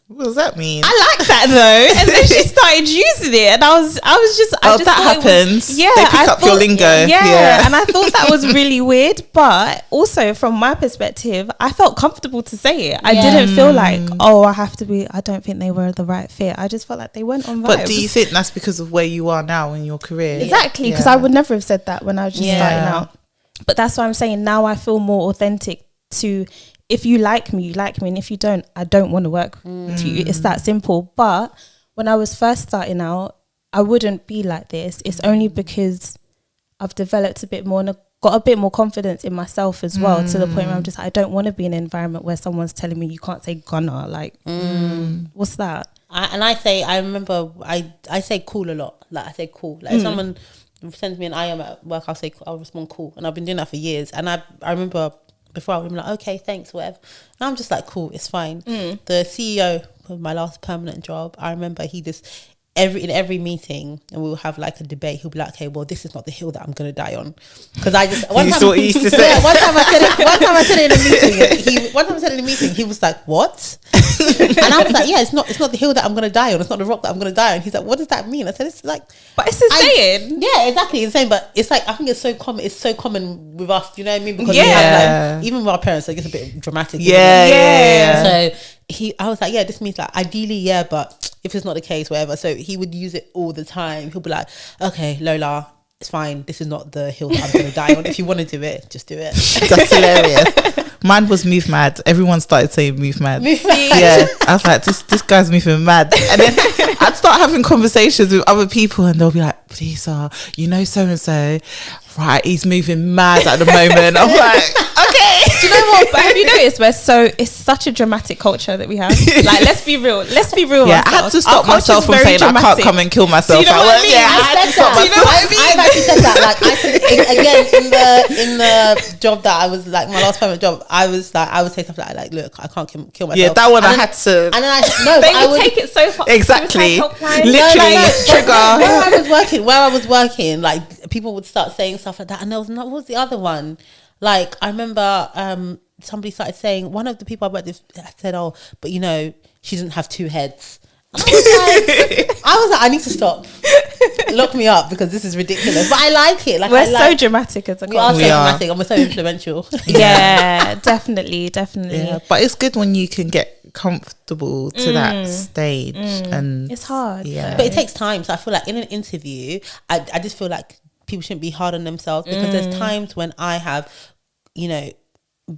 what does that mean? I like that though. And then she started using it, and I was just that happens. Yeah, they pick up your lingo. Yeah, and I thought that was really weird. But also from my perspective, I felt comfortable to say it. I didn't feel like, I don't think they were the right fit. I just felt like they weren't on vibes. But do you think that's because of where you are now in your career? Exactly, because I would never have said that when I was just starting out. But that's why I'm saying now I feel more authentic to, if you like me, you like me. And if you don't, I don't want to work with you. It's that simple. But when I was first starting out, I wouldn't be like this. It's only because I've developed a bit more and got a bit more confidence in myself as well, to the point where I'm just, I don't want to be in an environment where someone's telling me you can't say "gonna." Like, what's that? I remember I say cool a lot. Like, I say cool. Like, if someone sends me an IM at work, I'll respond cool. And I've been doing that for years. And I remember before I would be like, okay, thanks, whatever. Now I'm just like, cool, it's fine. The CEO of my last permanent job, I remember he just, in every meeting, and we'll have like a debate, he'll be like, okay, well, this is not the hill that I'm going to die on. Because I just, one time I said it in a meeting, he was like, what? And I was like, yeah, it's not the hill that I'm going to die on. It's not the rock that I'm going to die on. He's like, what does that mean? I said, it's like, but it's the saying. Yeah, exactly. It's the same, but it's like, I think it's so common. It's so common with us. You know what I mean? Because we have, like, even with our parents, like, it's a bit dramatic. Yeah. So I was like, yeah, this means like ideally, yeah, but if it's not the case, whatever. So he would use it all the time. He'll be like, okay, Lola, it's fine. This is not the hill that I'm going to die on. If you want to do it, just do it. That's hilarious. Mine was move mad. Everyone started saying move mad. Move mad. Yeah, I was like, this guy's moving mad. And then I'd start having conversations with other people, and they'll be like, Velisa, you know so and so, right? He's moving mad at the moment. I'm like, okay. Do you know what? But have you noticed it's such a dramatic culture that we have? Like, let's be real. Yeah, I had to stop myself from saying I can't come and kill myself. Do you know what I mean? Yeah, I had to stop myself. Do you know what I mean? I've actually said that. Like, I said, again, in the job that I was like, my last permanent job, I would say stuff like, look, I can't kill myself. Yeah, that one I had to. And then they would take it so far. Exactly. Literally trigger. trigger. Where I was working, like, people would start saying stuff like that, and there was not. What was the other one? Like, I remember somebody started saying, one of the people I worked with said, "Oh, but you know, she doesn't have two heads." And I was like, I need to stop. Lock me up, because this is ridiculous. But I like it. Like, we're so dramatic as a we are so dramatic, and we're so influential. Yeah, definitely. Yeah, but it's good when you can get comfortable to that stage, and it's hard. Yeah, but it takes time. So I feel like in an interview, I just feel like people shouldn't be hard on themselves, because there's times when I have, you know,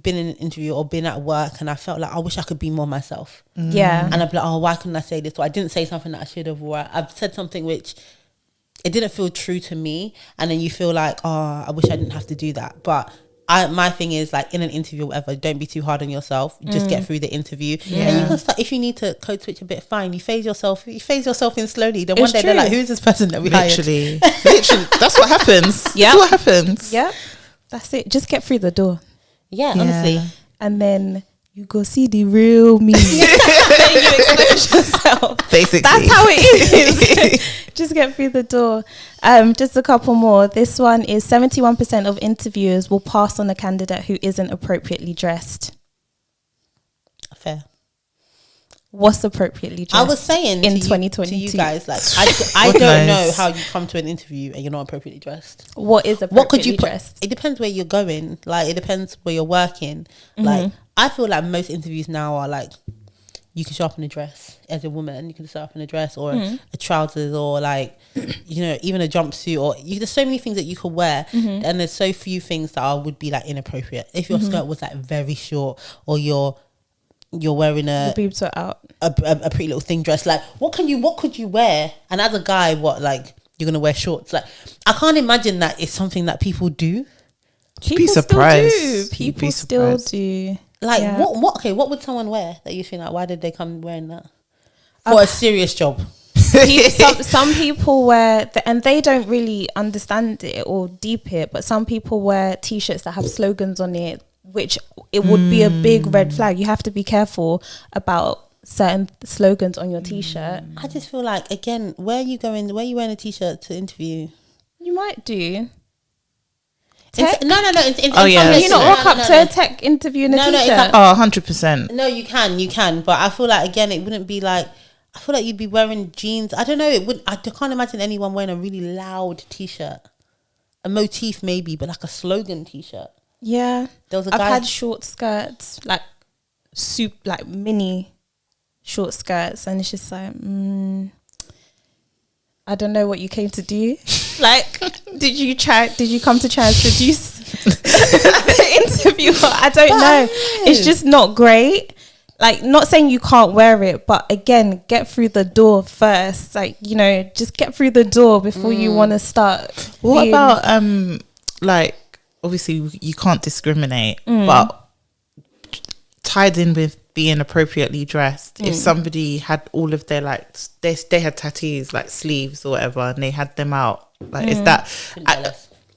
been in an interview or been at work and I felt like I wish I could be more myself. Yeah. And I'd be like, oh, why couldn't I say this? Or I didn't say something that I should have, or I've said something which it didn't feel true to me. And then you feel like, oh, I wish I didn't have to do that. But my thing is, like, in an interview or whatever, don't be too hard on yourself. Just get through the interview. Yeah. And you can start, if you need to code switch a bit, fine. You phase yourself in slowly. Then one day they're like, who's this person that we literally that's what happens. Yeah, that's what happens. Yeah, that's it. Just get through the door. Yeah, honestly. And then you go see the real me. Then you expose yourself. Basically, that's how it is. Just get through the door. Just a couple more. This one is 71% of interviewers will pass on a candidate who isn't appropriately dressed. Fair. What's appropriately dressed? I was saying in to 2022 to you guys, like, I don't know how you come to an interview and you're not appropriately dressed. What is appropriately what could you dressed? It depends where you're going. Like, it depends where you're working. Like, I feel like most interviews now are like, you can show up in a dress as a woman. You can show up in a dress or a trousers, or like, you know, even a jumpsuit, or there's so many things that you could wear, and there's so few things that would be like inappropriate. If your skirt was like very short, or you're wearing The boobs are out. a pretty little thing dress, like, what could you wear? And as a guy, what, like, you're gonna wear shorts? Like, I can't imagine that it's something that people do. People surprised. still do. People still do. Like, what would someone wear that you think, like, why did they come wearing that for a serious job? Some people wear and they don't really understand it or deep it, but some people wear t-shirts that have slogans on it, which it would be a big red flag. You have to be careful about certain slogans on your t-shirt. I just feel like, again, where are you wearing a t-shirt to interview? You might do. No. Oh, yeah. You not walk up to a tech interview in a t-shirt. Oh, 100%. No, you can. But I feel like, again, it wouldn't be like, I feel like you'd be wearing jeans. I don't know. I can't imagine anyone wearing a really loud t-shirt. A motif maybe, but like a slogan t-shirt. Yeah. There was a I've guy. had short skirts, like mini short skirts, and it's just like, I don't know what you came to do. Like, did you come to try and seduce the interviewer? I don't know. It's just not great. Like, not saying you can't wear it, but again, get through the door first. Like, you know, just get through the door before you want to start. What about like, obviously you can't discriminate, but tied in with being appropriately dressed, if somebody had all of their, like, they had tattoos, like sleeves or whatever, and they had them out, like, is that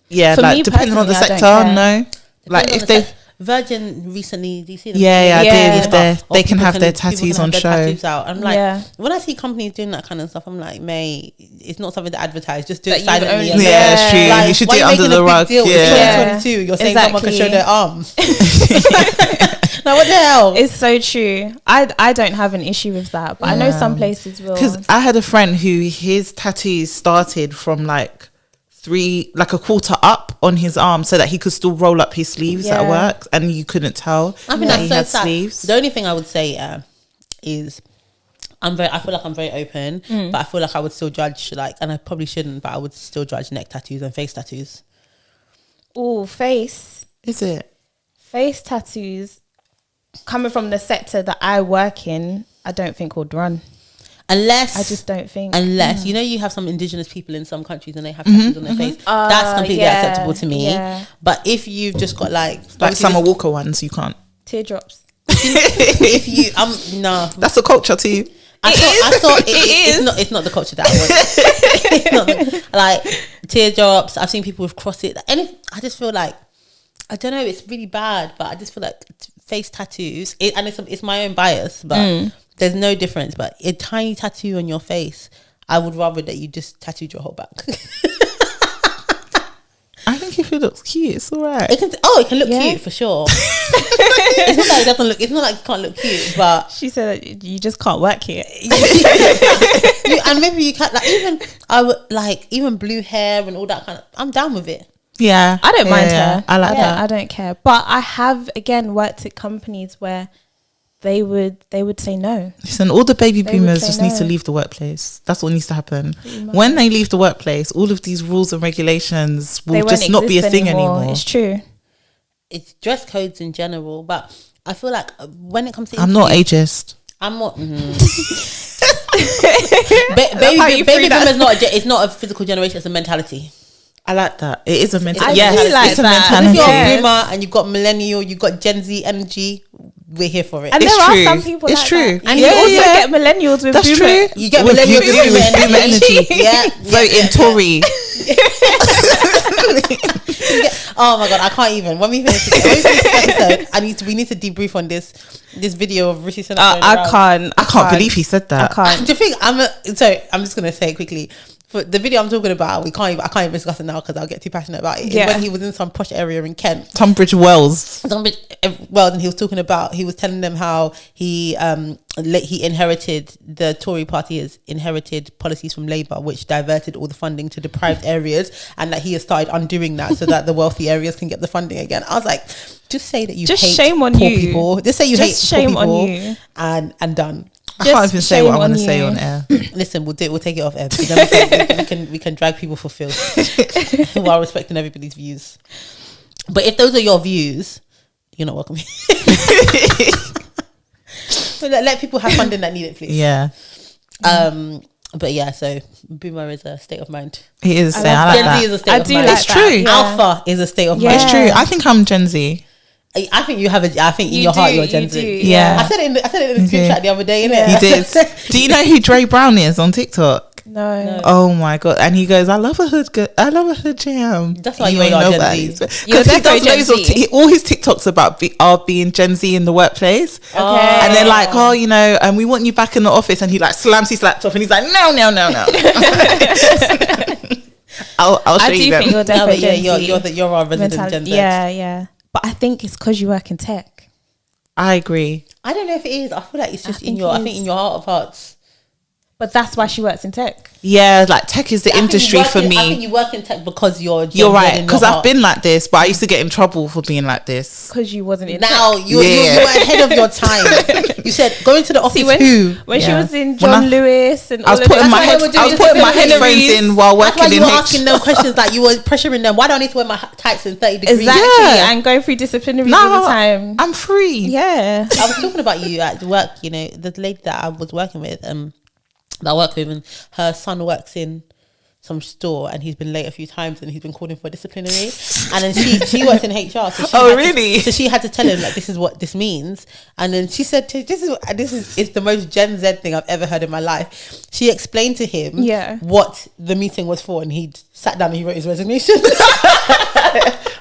yeah, For like, me depending on the personally, I sector, don't care. no, like, if they Virgin recently, do you see them? I did, Or they can people have their people tattoos can on have show. their tattoos out. I'm like, Yeah. when I see companies doing that kind of stuff, I'm like, mate, it's not something to advertise. Just do That it you silently. only- and Yeah, it's true. like, You should why do it are you under making the a big rug. deal? Yeah. It's 2022. You're saying someone can show Exactly. their arms. Now, what the hell? It's so true. I don't have an issue with that, but I know some places will. Because I had a friend who his tattoos started from like a quarter up on his arm, so that he could still roll up his sleeves at Yeah. work, and you couldn't tell I think that he had that's so sad. sleeves. The only thing I would say is I feel like I'm very open, but I feel like I would still judge, like, and I probably shouldn't, but I would still judge neck tattoos and face tattoos. Oh, face tattoos coming from the sector that I work in, I don't think would run. Unless I just don't think. Unless you know, you have some indigenous people in some countries and they have tattoos on their face. That's completely acceptable to me. Yeah. But if you've just got like Summer Walker ones, you can't. Teardrops. if you no, That's a culture too. I thought it's not the culture that I want. It's not like teardrops. I've seen people with crosses. And I just feel like, I don't know, it's really bad, but I just feel like face tattoos, and it's my own bias, but there's no difference. But a tiny tattoo on your face, I would rather that you just tattooed your whole back. I think if it looks cute, it's all right. It can look cute for sure. It's not like it doesn't look. It's not like it can't look cute, but She said that you just can't work here. and maybe you can't, like, even blue hair and all that kind of. I'm down with it. Yeah, I don't mind her. I like that. I don't care. But I have again worked at companies where they would say no. Listen, all the baby They would boomers say just need to no. leave the workplace. That's what needs to happen. When they leave the workplace, all of these rules and regulations They will won't just not be a exist thing anymore. It's true. It's dress codes in general, but I feel like when it comes to I'm not ageist. I'm not. How Baby you free that. boomers it's not a physical generation. It's a mentality. I like that. It is a mental. I Yes, do like it's a that. If mentality. you're Yes. a boomer and you've got millennial, you've got Gen Z energy, we're here for it. And It's there true. are some people It's like true. that. And Yeah, you also yeah. get millennials with That's boomer. true. You get With millennial boomer energy. Yeah. Voting Tory. Oh my god, I can't even. When we finish this episode, we need to debrief on this video of Rishi Sunak. I can't. I can't believe he said that. I can't. Do you think I'm just gonna say it quickly. For the video I'm talking about, I can't even discuss it now because I'll get too passionate about it. It's Yeah. when he was in some posh area in Kent. Tunbridge Wells. Well, then he was telling them how he inherited, the Tory party has inherited policies from Labour which diverted all the funding to deprived areas, and that he has started undoing that so that the wealthy areas can get the funding again. I was like, just say that you Just hate shame on poor you. people. Just say you Just hate shame poor on people you. and done. I can't Just even say what I shame want to on say you. on air. Listen, we'll take it off air because then we can drag people for filth while respecting everybody's views. But if those are your views, you're not welcome. So let people have funding that need it, please. Yeah, but yeah, so boomer is a state of mind. he is. I love like Gen Z that. is a state I of do mind. like It's that. true. Yeah. Alpha is a state of Yeah. mind. It's true. I think I'm Gen Z. I think you have I think in You your heart do, you're Gen you Z. do, yeah. I said it in the group Okay. chat the other day, innit? You did. Do you know who Dre Brown is on TikTok? No. Oh my god! And he goes, "I love a hood jam." That's why You you ain't are know Gen that. Z. You're Because he definitely does Gen loads of Z. all his TikToks are being Gen Z in the workplace. Okay. And they're like, oh, you know, and we want you back in the office. And he like slams his laptop and he's like, no. I'll show I do you think them. you're definitely Gen Z. you're our resident Gen Z. Yeah. But I think it's because you work in tech. I agree. I don't know if it is. I feel like it's just think I it think is. in your heart of hearts. But that's why she works in tech. Yeah, like tech is the industry for I think me. you work in tech because you're Gen You're Z right, in your because I've heart. been like this, but I used to get in trouble for being like this. Because you wasn't in Now tech. you're ahead of your time. You said going to the office. See, when she Yeah. was in When John I- Lewis and I was all of putting that, my that's why they were doing headphones disciplinaries. in while That's why working you in were asking them questions like you were pressuring them. Why do I need to wear my tights in 30 degrees? Exactly. Yeah. And going through disciplinaries all the No, time. I'm free. Yeah. I was talking about you at work. You know, the lady that I was working with, that I work with, and her son works in some store, and he's been late a few times, and he's been called in for disciplinary. And then she works in HR, so really? she had to tell him like, this is what this means. And then she said, this is the most Gen Z thing I've ever heard in my life. She explained to him what the meeting was for, and he sat down and he wrote his resignation.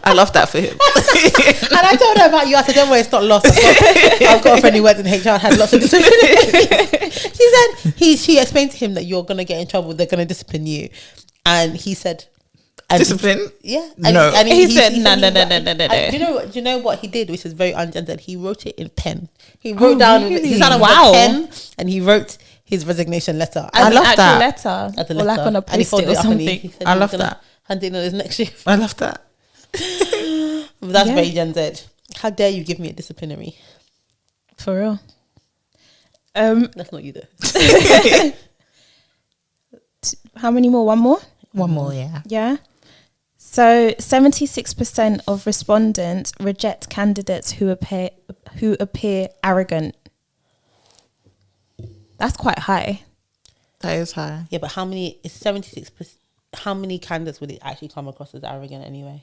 I love that for him. And I told her about you. I said, don't worry, it's not lost. I've got a friend who works in HR and had lots of discipline. She said, she explained to him that you're going to get in trouble. They're going to discipline you. And he said... Discipline? Yeah. No. And He said, no. Do you know what he did, which is very ungendered? He wrote it in pen. He wrote down... really? He sat down with a pen and he wrote his resignation letter. As I an love actual that. letter. As a Or like letter. on a And he post-it folded or it up and something. he said I he was love gonna that. hand it in on his next shift. I love that. But that's Yeah. very Gen Z. How dare you give me a disciplinary? For real. That's not you though. How many more? One more? One more, yeah. Yeah. So 76% of respondents reject candidates who appear arrogant. That's quite high. That is high. Yeah, but how many? It's 76%. How many candidates would it actually come across as arrogant anyway?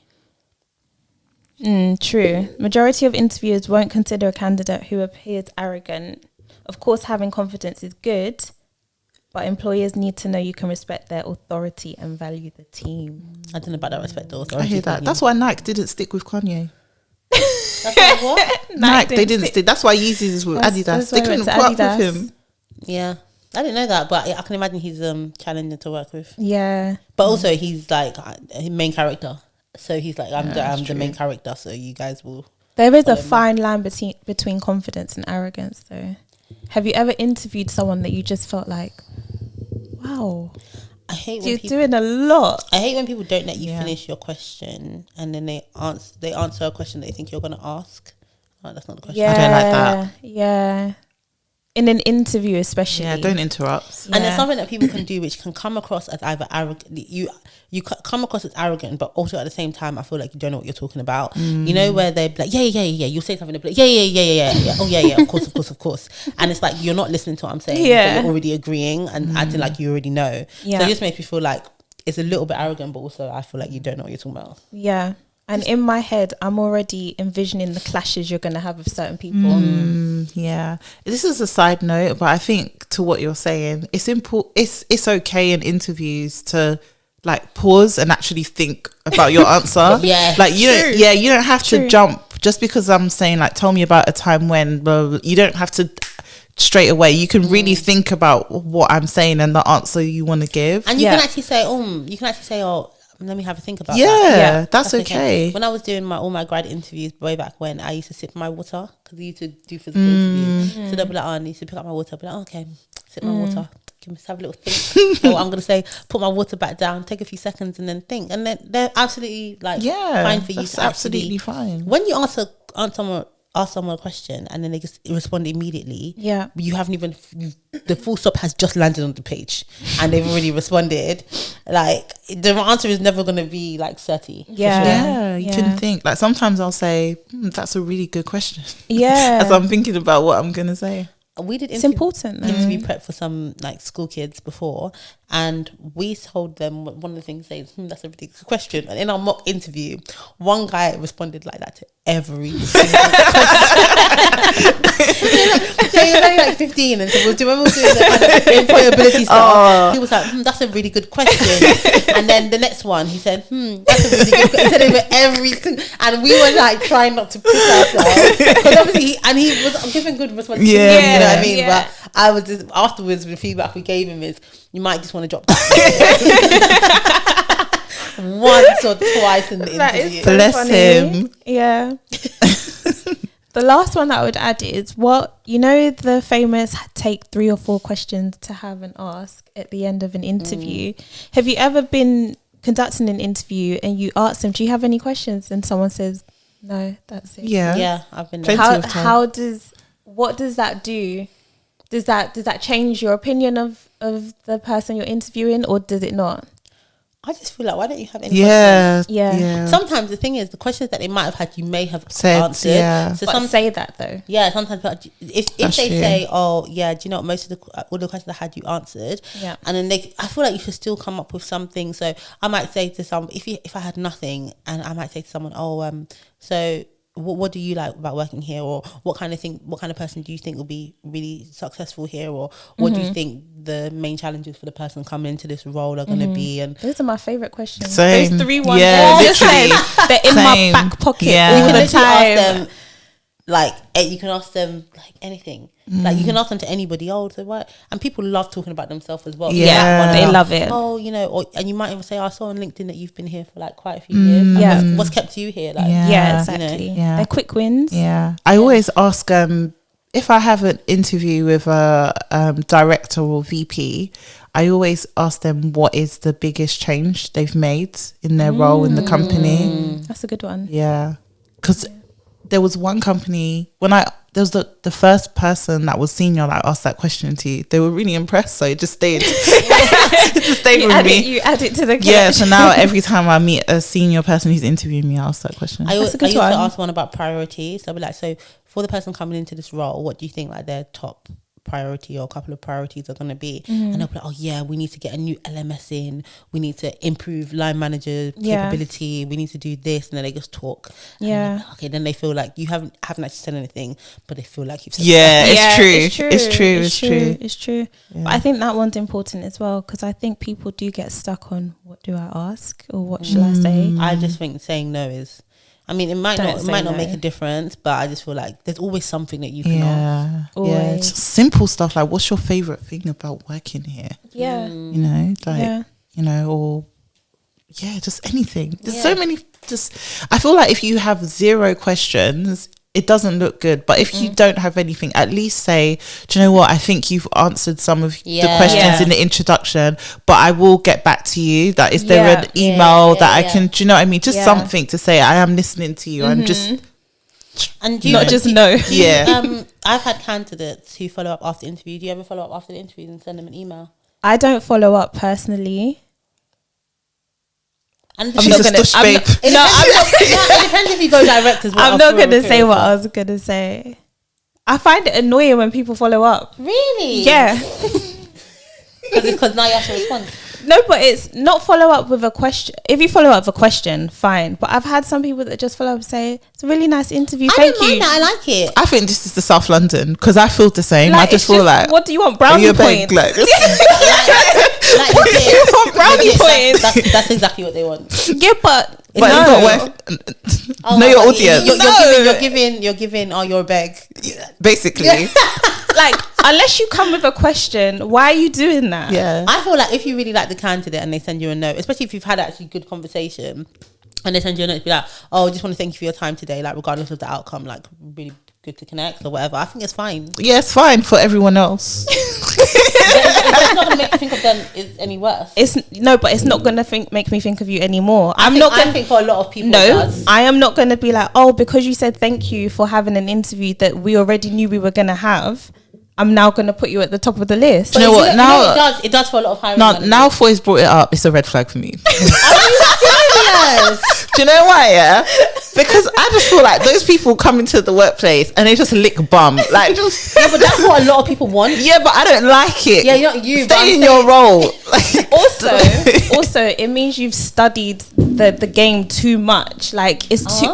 True. Majority of interviewers won't consider a candidate who appears arrogant. Of course, having confidence is good, but employers need to know you can respect their authority and value the team. I don't know about that respect the I authority. hear that. That's why Nike didn't stick with Kanye. That's like what? Nike, they didn't stick. That's why Yeezys is with Adidas. that's They why I couldn't went work to with Adidas. him. Yeah, I didn't know that, but I can imagine he's challenging to work with. Yeah. But also, he's like a main character, so he's like, I'm the main true. character, so you guys will. There is a follow me. fine line between confidence and arrogance, though. Have you ever interviewed someone that you just felt like, wow, I hate when you're people. doing a lot? I hate when people don't let you Yeah. finish your question and then they answer a question that they think you're going to ask. Oh, that's not the question. Yeah. don't like that. Yeah. In an interview, especially. Yeah, don't interrupt. And there's Yeah. something that people can do which can come across as either arrogant. You come across as arrogant, but also at the same time, I feel like you don't know what you're talking about. You know, where they're like, yeah. You'll say something, they'll be like, yeah. Oh yeah, of course. And it's like you're not listening to what I'm saying. Yeah. But you're already agreeing and acting like you already know. Yeah. So it just makes me feel like it's a little bit arrogant, but also I feel like you don't know what you're talking about. Yeah. And in my head, I'm already envisioning the clashes you're going to have with certain people. Yeah, this is a side note, but I think to what you're saying, it's important. It's okay in interviews to like pause and actually think about your answer. Yeah. like you True. don't. Yeah, you don't have to True. jump just because I'm saying like, tell me about a time when. Blah, blah, you don't have to straight away. You can really think about what I'm saying and the answer you want to give. And you Yeah. can actually say, let me have a think about yeah, that. Yeah, that's okay. When I was doing all my grad interviews way back when, I used to sip my water because we used to do physical interviews. So they'll be like, I need to pick up my water. I'll be like, okay, sip my water. Give me have a little think. So what I'm gonna say, put my water back down, take a few seconds, and then think. And then they're absolutely like fine for you that's to absolutely actually fine. When you ask someone a question and then they just respond immediately. Yeah. You haven't even the full stop has just landed on the page and they've already responded. Like the answer is never going to be like 30. Yeah. Yeah, you Yeah. can think. Like sometimes I'll say, that's a really good question. Yeah. As I'm thinking about what I'm gonna say. We did It's important, though. interview prep for some like school kids before, and we told them one of the things they that's a really good question. And in our mock interview, one guy responded like that to every single question. So he was only like 15, and so when we were doing the kind of employability stuff, he was like, "That's a really good question." And then the next one, he said, "That's a really good question." He said it with everything, and we were like trying not to piss ourselves because obviously, he was giving good responses. Yeah, You know what I mean? yeah. But I was just afterwards, the feedback we gave him is you might just want to drop that once or twice in the That interview. is so Bless funny. him. Yeah. The last one that I would add is the famous take 3 or 4 questions to have and ask at the end of an interview. Have you ever been conducting an interview and you ask them, do you have any questions? And someone says, no, that's it. Yeah. Yeah, I've been Plenty there. of time. What does that do? Does that change your opinion of the person you're interviewing, or does it not? I just feel like, why don't you have any Yeah. questions? Yeah. Sometimes the thing is, the questions that they might have had, you may have Said, answered. yeah. So But say that though. yeah, sometimes but if That's they true. say, oh yeah, do you know what, most of all the questions I had, you answered. Yeah. And then I feel like you should still come up with something. So I might say to some, if I had nothing, and I might say to someone, so what do you like about working here, or what kind of person do you think will be really successful here, or what do you think the main challenges for the person coming into this role are going to be? And Those are my favorite questions. Same. Those 3 ones. Yeah, Just literally. saying, they're in Same. my back pocket Yeah. all you can the literally time. ask them you can ask them like anything. Like you can ask them to anybody. Oh, so what? And people love talking about themselves as well. Yeah. They love it. Oh, and you might even say, I saw on LinkedIn that you've been here for like quite a few years. Like, Yeah. what's kept you here? Like, Yeah. Yeah, You exactly. Yeah. They're quick wins. Yeah. I always ask if I have an interview with a director or VP, I always ask them what is the biggest change they've made in their role in the company. That's a good one. Yeah. Because there was one company there was the first person that was senior that asked that question to you. They were really impressed, so it just stayed. It just stayed with me. You add it to the Yeah, so now every time I meet a senior person who's interviewing me, I ask that question. I That's a good also one. ask one about priorities. So I'll be like, so for the person coming into this role, what do you think like their top priority or a couple of priorities are going to be, and they'll be like, oh yeah, we need to get a new LMS in, we need to improve line manager capability, we need to do this, and then they just talk. Like, okay, then they feel like you haven't actually said anything, but they feel like you've said It's true. But I think that one's important as well, because I think people do get stuck on, what do I ask or what should I say? I just think saying no is, I mean, it might not make a difference, but I just feel like there's always something that you can ask. Yeah, just simple stuff like, what's your favorite thing about working here? Yeah. You know, like, you know, or just anything. There's so many, I feel like if you have 0 questions, it doesn't look good. But if you don't have anything, at least say, do you know what, I think you've answered some of the questions in the introduction, but I will get back to you. That is there an email that I can, do you know what I mean? Just something to say, I am listening to you. I'm just, and do you, not just no. I've had candidates who follow up after the interview. Do you ever follow up after the interviews and send them an email? I don't follow up personally. And she's a stush babe. It depends if you go direct as well. I'm not going to say what I was going to say. I find it annoying when people follow up. Really? Yeah. Because now you have to respond. No, but it's not follow up with a question. If you follow up with a question, fine. But I've had some people that just follow up and say, it's a really nice interview. Thank you. That. I like it. I think this is the South London, because I feel the same. Like, I just feel like, what do you want? Brownie points? What do you want? Brownie points? That's exactly what they want. Yeah, but it's not worth. Know your audience. You're giving your beg. Basically. Like, unless you come with a question, why are you doing that? Yeah. I feel like if you really like the candidate and they send you a note, especially if you've had actually good conversation, and they send you a note to be like, oh, I just want to thank you for your time today, like regardless of the outcome, like really good to connect or whatever, I think it's fine. Yeah, it's fine for everyone else. It's not going to make you think of them any worse. But it's not going to make me think of you anymore. I think for a lot of people, no, it does. I am not going to be like, oh, because you said thank you for having an interview that we already knew we were going to have, I'm now going to put you at the top of the list. But you know what? Now it does for a lot of hiring managers. Now Foye's brought it up, it's a red flag for me. Are you serious? Do you know why? Yeah, because I just feel like those people come into the workplace and they just lick bum, like just. Yeah, but that's what a lot of people want. Yeah, but I don't like it. Yeah, not you. Stay in your role. Also, it means you've studied the game too much. Like it's too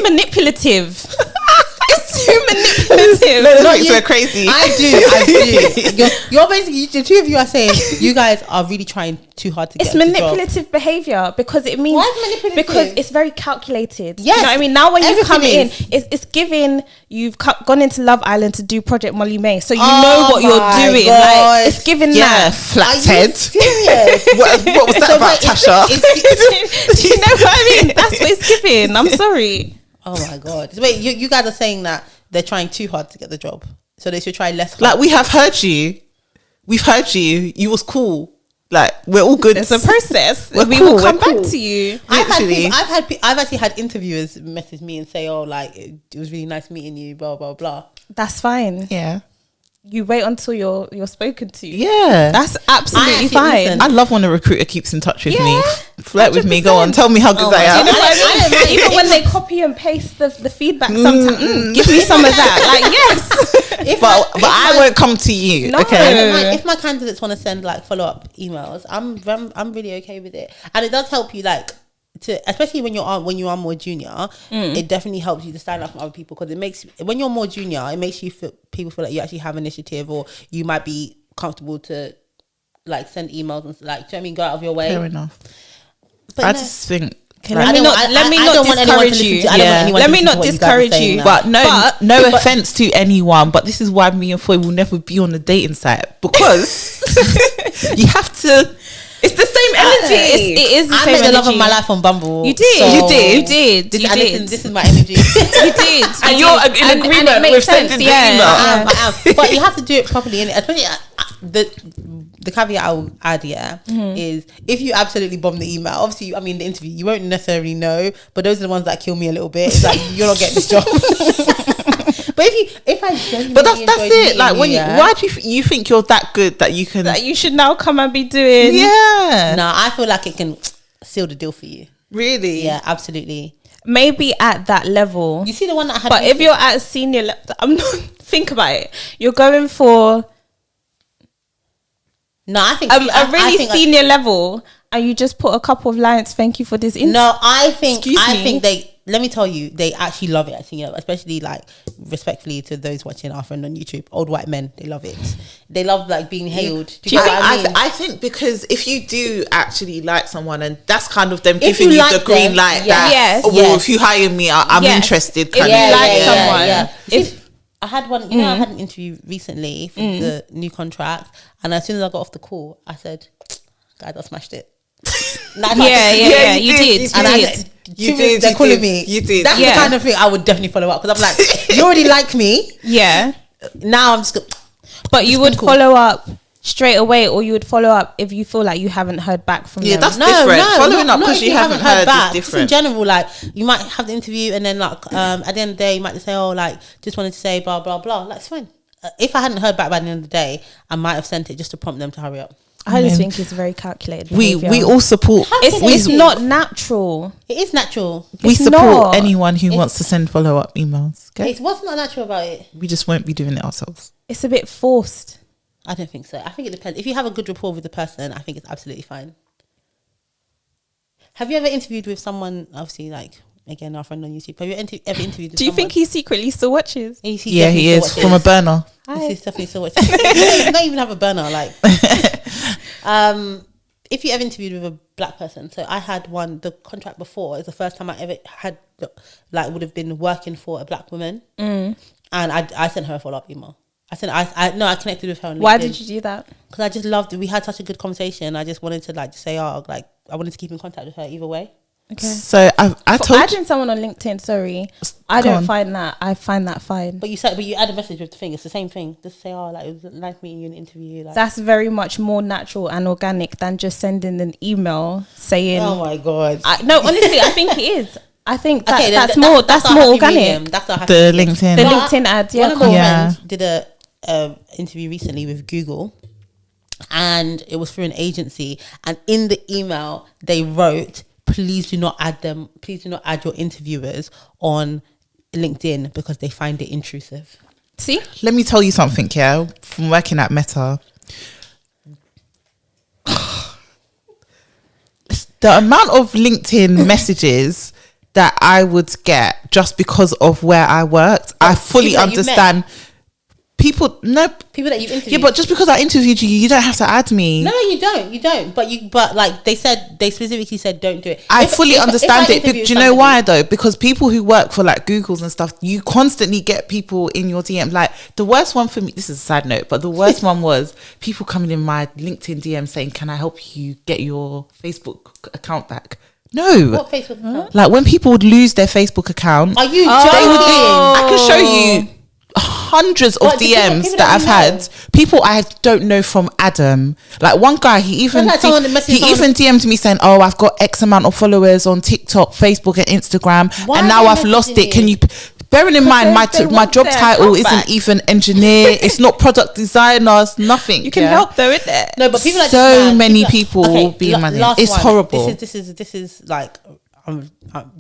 manipulative. It's too manipulative. No, we're crazy. I do. You're basically, the two of you are saying you guys are really trying too hard to get. It's manipulative behaviour, because it means because it's very calculated. Yes, you know what I mean. Now when you come in, it's given you've gone into Love Island to do Project Molly May, so you know what you're doing. Like, it's given that flathead. Serious? what was that about, Tasha? Do you know what I mean? That's what it's giving. I'm sorry. Oh my god! Wait, you guys are saying that they're trying too hard to get the job, so they should try less hard. Like, we have heard you. We've heard you. You was cool. Like, we're all good. It's a process. We will come back to you. I've actually had interviewers message me and say, "Oh, like it was really nice meeting you." Blah blah blah. That's fine. Yeah. You wait until you're spoken to. Yeah, that's absolutely fine. I love when a recruiter keeps in touch with me. Flirt with me. Go on, tell me how good I am. You know what I mean? Even when they copy and paste the feedback, sometimes give me some of that. Like, yes, but I won't come to you. No. Okay. If my candidates want to send like follow up emails, I'm really okay with it, and it does help you like. Especially when you are more junior, it definitely helps you to stand up from other people, because when you're more junior, it makes people feel like you actually have initiative, or you might be comfortable to like send emails and like, do you know what I mean, go out of your way. Fair enough. But I just think. Let me not discourage you. Let me not discourage you. But no offense to anyone, but this is why me and Foye will never be on a dating site, because you have to. It's the same energy. It is the same I met the love energy. of my life on Bumble. You did. This is my energy. You did. And you're in agreement with sending the email. I am. But you have to do it properly. And especially the caveat I'll add is if you absolutely bomb the email, obviously, I mean, the interview, you won't necessarily know, but those are the ones that kill me a little bit. It's like, you're not getting this job. But if I genuinely that's it. Like, when why do you think you're that good that you can, that you should now come and be doing? Yeah. No, I feel like it can seal the deal for you. Really? Yeah, absolutely. Maybe at that level. You see the one that I had. But if you're at a senior level, I'm not. think about it. You're going for No, I think a I really think, senior level, and you just put a couple of lines. Thank you for this. No, I think Excuse me. they. Let me tell you, they actually love it. I think, especially like respectfully to those watching our friend on YouTube, old white men, they love it. They love like being hailed. Do you know what I mean? I think because if you do actually like someone, and that's kind of them If giving you you like the green them, light, yes. that Yes. oh, well, if you hire me, I'm Yes. interested. If Kind you of like thing. someone, If I had one, I had an interview recently for the new contract, and as soon as I got off the call, I said, "Guys, I smashed it." Yeah, you did. And I said, they're calling me. You did. That's the kind of thing I would definitely follow up, because I'm like, you already like me. Yeah. Now I'm just. But you would follow up straight away, or you would follow up if you feel like you haven't heard back from them. That's different. Following up because if you haven't heard back. is different. Just in general, like you might have the interview, and then like at the end of the day, you might just say, "Oh, like just wanted to say blah blah blah." Like it's fine. If I hadn't heard back by the end of the day, I might have sent it just to prompt them to hurry up. I just think it's very calculated. We behaviour. all support. It's not natural. It is natural. We It's support not. anyone who wants to send follow up emails. Okay, It's what's not natural about it. we just won't be doing it ourselves. It's a bit forced. I don't think so. I think it depends. If you have a good rapport with the person, I think it's absolutely fine. Have you ever interviewed with someone? Obviously, like again, our friend on YouTube. Have you ever interviewed with Do you someone? think he secretly still watches? Yeah, he is from a burner. He's definitely still watching. You don't even have a burner. Like, if you ever interviewed with a black person, so I had one. The contract before is the first time I ever had, like, would have been working for a black woman, and I sent her a follow up email. I connected with her on LinkedIn. Why did you do that? Because I just loved it. We had such a good conversation. I just wanted to like just say, I wanted to keep in contact with her either way. Okay. So I told adding someone on LinkedIn. Sorry, I don't find that. I find that fine. But you add a message with the thing. It's the same thing. Just say, like it was nice meeting you in an interview. Like, That's very much more natural and organic than just sending an email saying. oh my god. No, honestly, I think it is. I think that, Okay, that's then more our organic. medium. That's our happy the medium. LinkedIn. The LinkedIn ads, One yeah, of my cool. friends did a interview recently with Google, and it was through an agency. And in the email, they wrote, "Please do not add them. Please do not add your interviewers on LinkedIn because they find it intrusive." See, Let me tell you something, yeah. From working at Meta, the amount of LinkedIn messages that I would get just because of where I worked, I fully people that you've understand. People People that you've interviewed. yeah, but just because I interviewed you, you don't have to add me. No, you don't. But like they specifically said, don't do it. I fully understand it. But interview do you know why though? Because people who work for like Googles and stuff, you constantly get people in your DM. Like the worst one for me, this is a side note, but the worst one was people coming in my LinkedIn DM saying, "Can I help you get your Facebook account back?" No. What Facebook account? Like when people would lose their Facebook account, Are you they would joking? I can show you hundreds of What, the DMs people that I've you know? had. People I don't know from Adam. Like one guy, he even Like someone that messaged someone- DM'd me saying, "Oh, I've got X amount of followers on TikTok, Facebook, and Instagram, Why and are now they I've lost messaging it. Can you? you?" Bearing in mind, they my want job their title account isn't back. even engineer. It's not product designer. It's nothing. you can yeah? help though, isn't it? No, but people are So just mad. many are- people being mad. last It's one. horrible. This is like,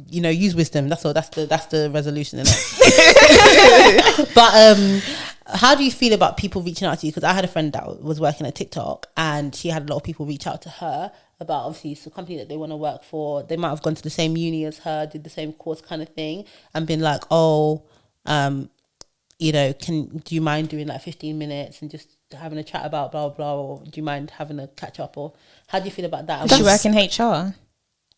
use wisdom. That's all. That's the resolution, isn't it? But how do you feel about people reaching out to you? Because I had a friend that was working at TikTok, and she had a lot of people reach out to her about obviously it's a company that they want to work for. They might have gone to the same uni as her, did the same course kind of thing, and been like, "Oh, do you mind doing like 15 minutes and just having a chat about blah blah, or do you mind having a catch up, or how do you feel about that?" Does she work in HR?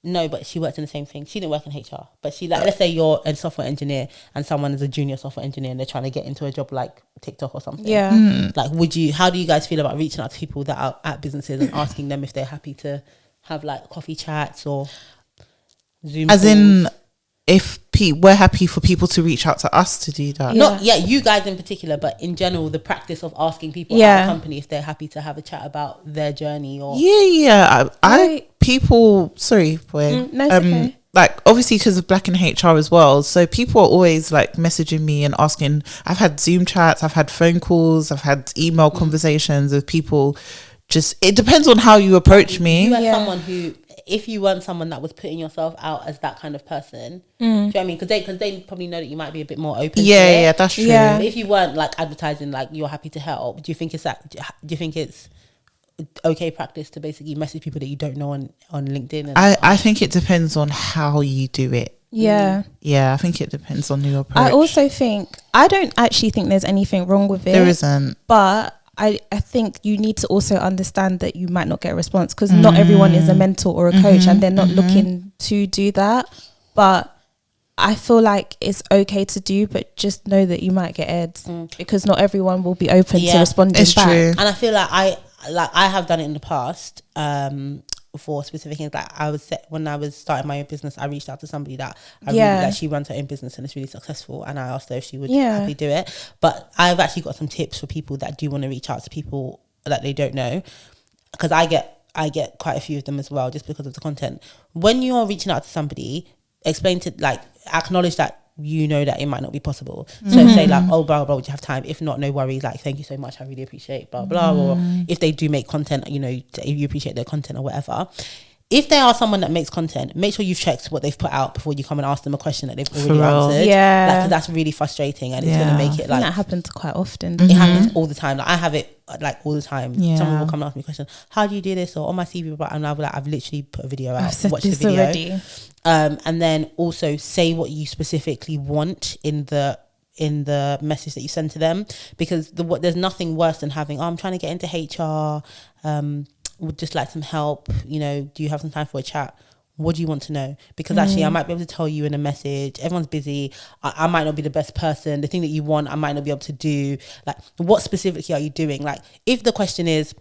No, but she worked in the same thing. She didn't work in HR, but she let's say you're a software engineer and someone is a junior software engineer and they're trying to get into a job like TikTok or something. Yeah. Like, how do you guys feel about reaching out to people that are at businesses and asking them if they're happy to have like coffee chats or Zoom As calls? in, if we're happy for people to reach out to us to do that. Not you guys in particular, but in general, the practice of asking people at a company if they're happy to have a chat about their journey or People. Sorry, Foye. No, it's okay. Like obviously because of Black in HR as well, so people are always like messaging me and asking. I've had Zoom chats, I've had phone calls, I've had email conversations with people. Just it depends on how you approach me. You are someone who if you weren't someone that was putting yourself out as that kind of person, do you know what I mean? Because they probably know that you might be a bit more open. Yeah, that's true. Yeah. But if you weren't like advertising like you're happy to help, do you think it's okay practice to basically message people that you don't know on LinkedIn? And I think it depends on how you do it. Yeah. Yeah, I think it depends on your approach. I also think, I don't actually think there's anything wrong with it. There isn't. But I think you need to also understand that you might not get a response, because not everyone is a mentor or a coach, and they're not looking to do that. But I feel like it's okay to do, but just know that you might get ads, because not everyone will be open to responding it's back. true. And I feel like I have done it in the past for specific things. Like when I was starting my own business, I reached out to somebody that I really like. She runs her own business and it's really successful, and I asked her if she would happily do it. But I've actually got some tips for people that do want to reach out to people that they don't know, because I get quite a few of them as well, just because of the content. When you're reaching out to somebody, acknowledge that you know that it might not be possible. So say like, oh, blah, blah, would you have time? If not, no worries. Like, thank you so much. I really appreciate blah, blah. Or if they do make content, you know, if you appreciate their content or whatever. If they are someone that makes content, make sure you've checked what they've put out before you come and ask them a question that they've already answered. Yeah. Like, 'cause that's really frustrating, and it's going to make it like... that happens quite often. It happens all the time. Like, I have it like all the time. Yeah. Someone will come and ask me a question. How do you do this? Or on my CV, and I'll be like, I've literally put a video out. I've said Watch this the video. already. And then also say what you specifically want in the message that you send to them, because there's nothing worse than having, I'm trying to get into HR, would just like some help, you know, do you have some time for a chat? What do you want to know? Because actually I might be able to tell you in a message. Everyone's busy. I might not be the best person. The thing that you want, I might not be able to do. Like, what specifically are you doing? Like, if the question is,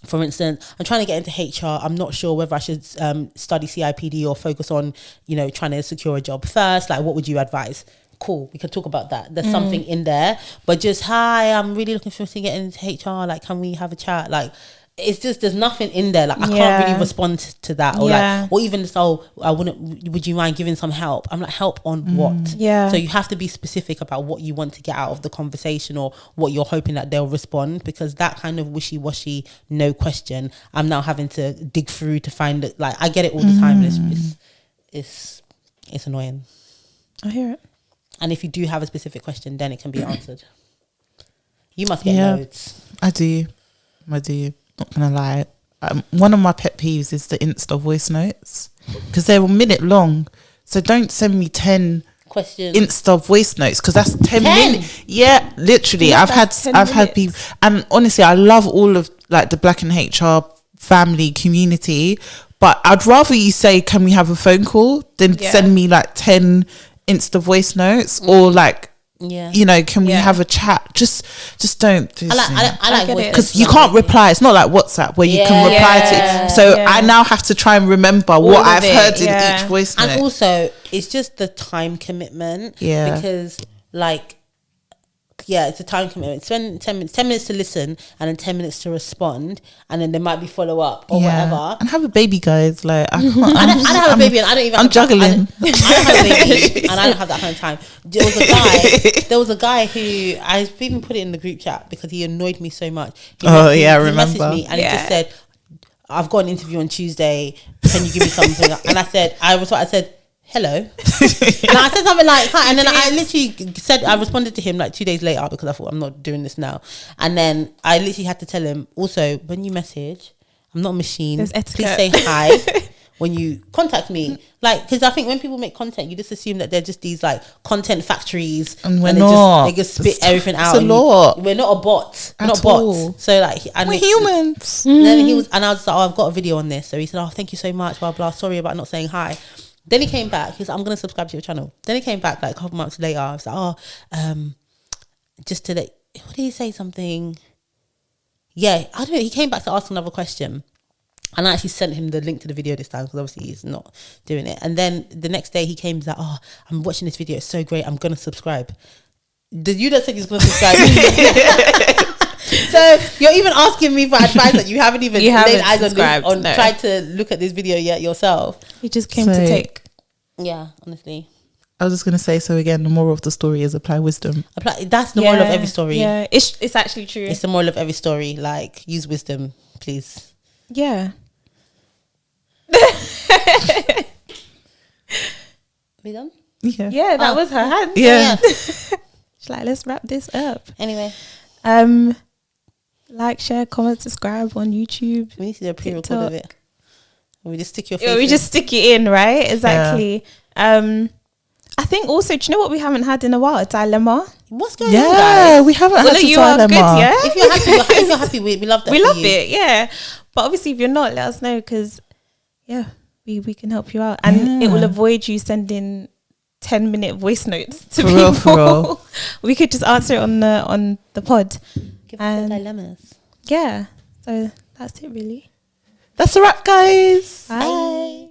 for instance, I'm trying to get into HR, I'm not sure whether I should study CIPD or focus on, you know, trying to secure a job first. Like, what would you advise? Cool, we can talk about that. There's something in there. But just, hi, I'm really looking forward to getting into HR. Like, can we have a chat? Like, it's just, there's nothing in there. Like, I can't really respond to that. Or like, or even so, would you mind giving some help? I'm like, help on what? Yeah. So you have to be specific about what you want to get out of the conversation, or what you're hoping that they'll respond, because that kind of wishy-washy, no question, I'm now having to dig through to find it. Like, I get it all the time. And it's annoying. I hear it. And if you do have a specific question, then it can be answered. You must get loads. I do. Not gonna lie. One of my pet peeves is the Insta voice notes, because they're a minute long. So don't send me 10 questions Insta voice notes, because that's 10 minutes. Yeah, literally. Yeah, I've had people, and honestly, I love all of like the Black and HR family community, but I'd rather you say, can we have a phone call, than send me like 10 Insta voice notes, or like, you know, can we have a chat? Just don't do I like voice, because you can't reply. It's not like WhatsApp where you can reply to. So I now have to try and remember all what I've heard in each voice note. And also, it's just the time commitment. Yeah, because like, it's a time commitment. Spend 10 minutes to listen, and then 10 minutes to respond, and then there might be follow up or whatever. And have a baby, guys. Like, I don't have a baby, and I don't even. I'm juggling. I don't have a baby, and I don't have that kind of time. There was a guy who I've even put it in the group chat because he annoyed me so much. He remember. messaged me and he just said, "I've got an interview on Tuesday. Can you give me something?" And I said, hello. And I said something like, hi. And then I literally said, I responded to him like 2 days later, because I thought, I'm not doing this now. And then I literally had to tell him, also, when you message, I'm not a machine. Please say hi when you contact me. Like, because I think when people make content, you just assume that they're just these like content factories, and we're not. They just spit everything out. It's a lot. We're not a bot. We're not all. bots. So like, we're humans. And then I was like, oh, I've got a video on this. So he said, oh, thank you so much, blah, blah. Sorry about not saying hi. Then he came back. He's like, I'm going to subscribe to your channel. Then he came back like a couple months later. I was like, just to let... What did he say? Something... Yeah, I don't know. He came back to ask another question. And I actually sent him the link to the video this time, because obviously he's not doing it. And then the next day he came like, oh, I'm watching this video. It's so great. I'm going to subscribe. Did you that said he's going to subscribe? So you're even asking me for advice that you haven't even laid eyes on tried to look at this video yet yourself. He just came to take. Yeah, honestly. I was just gonna say, so again, the moral of the story is apply wisdom. That's the moral of every story. Yeah, it's actually true. It's the moral of every story. Like, use wisdom, please. Yeah. We done? Yeah. Yeah, that was her hand. Yeah. She's like, let's wrap this up. Anyway, like, share, comment, subscribe on YouTube. we need to do a pre-record of it. Or we just stick your face. Yeah, we just stick it in, right? Exactly. I think also, do you know what we haven't had in a while? A dilemma. What's going on, Yeah, guys? we haven't Well, had you are a good, dilemma. yeah? If you're happy, we love that. We for love you. it, yeah. But obviously, if you're not, let us know because, yeah, we can help you out. And it will avoid you sending 10-minute voice notes to For people. real, for real. We could just answer it on the pod. Give us the dilemmas. Yeah, so that's it really. That's a wrap, guys. Bye.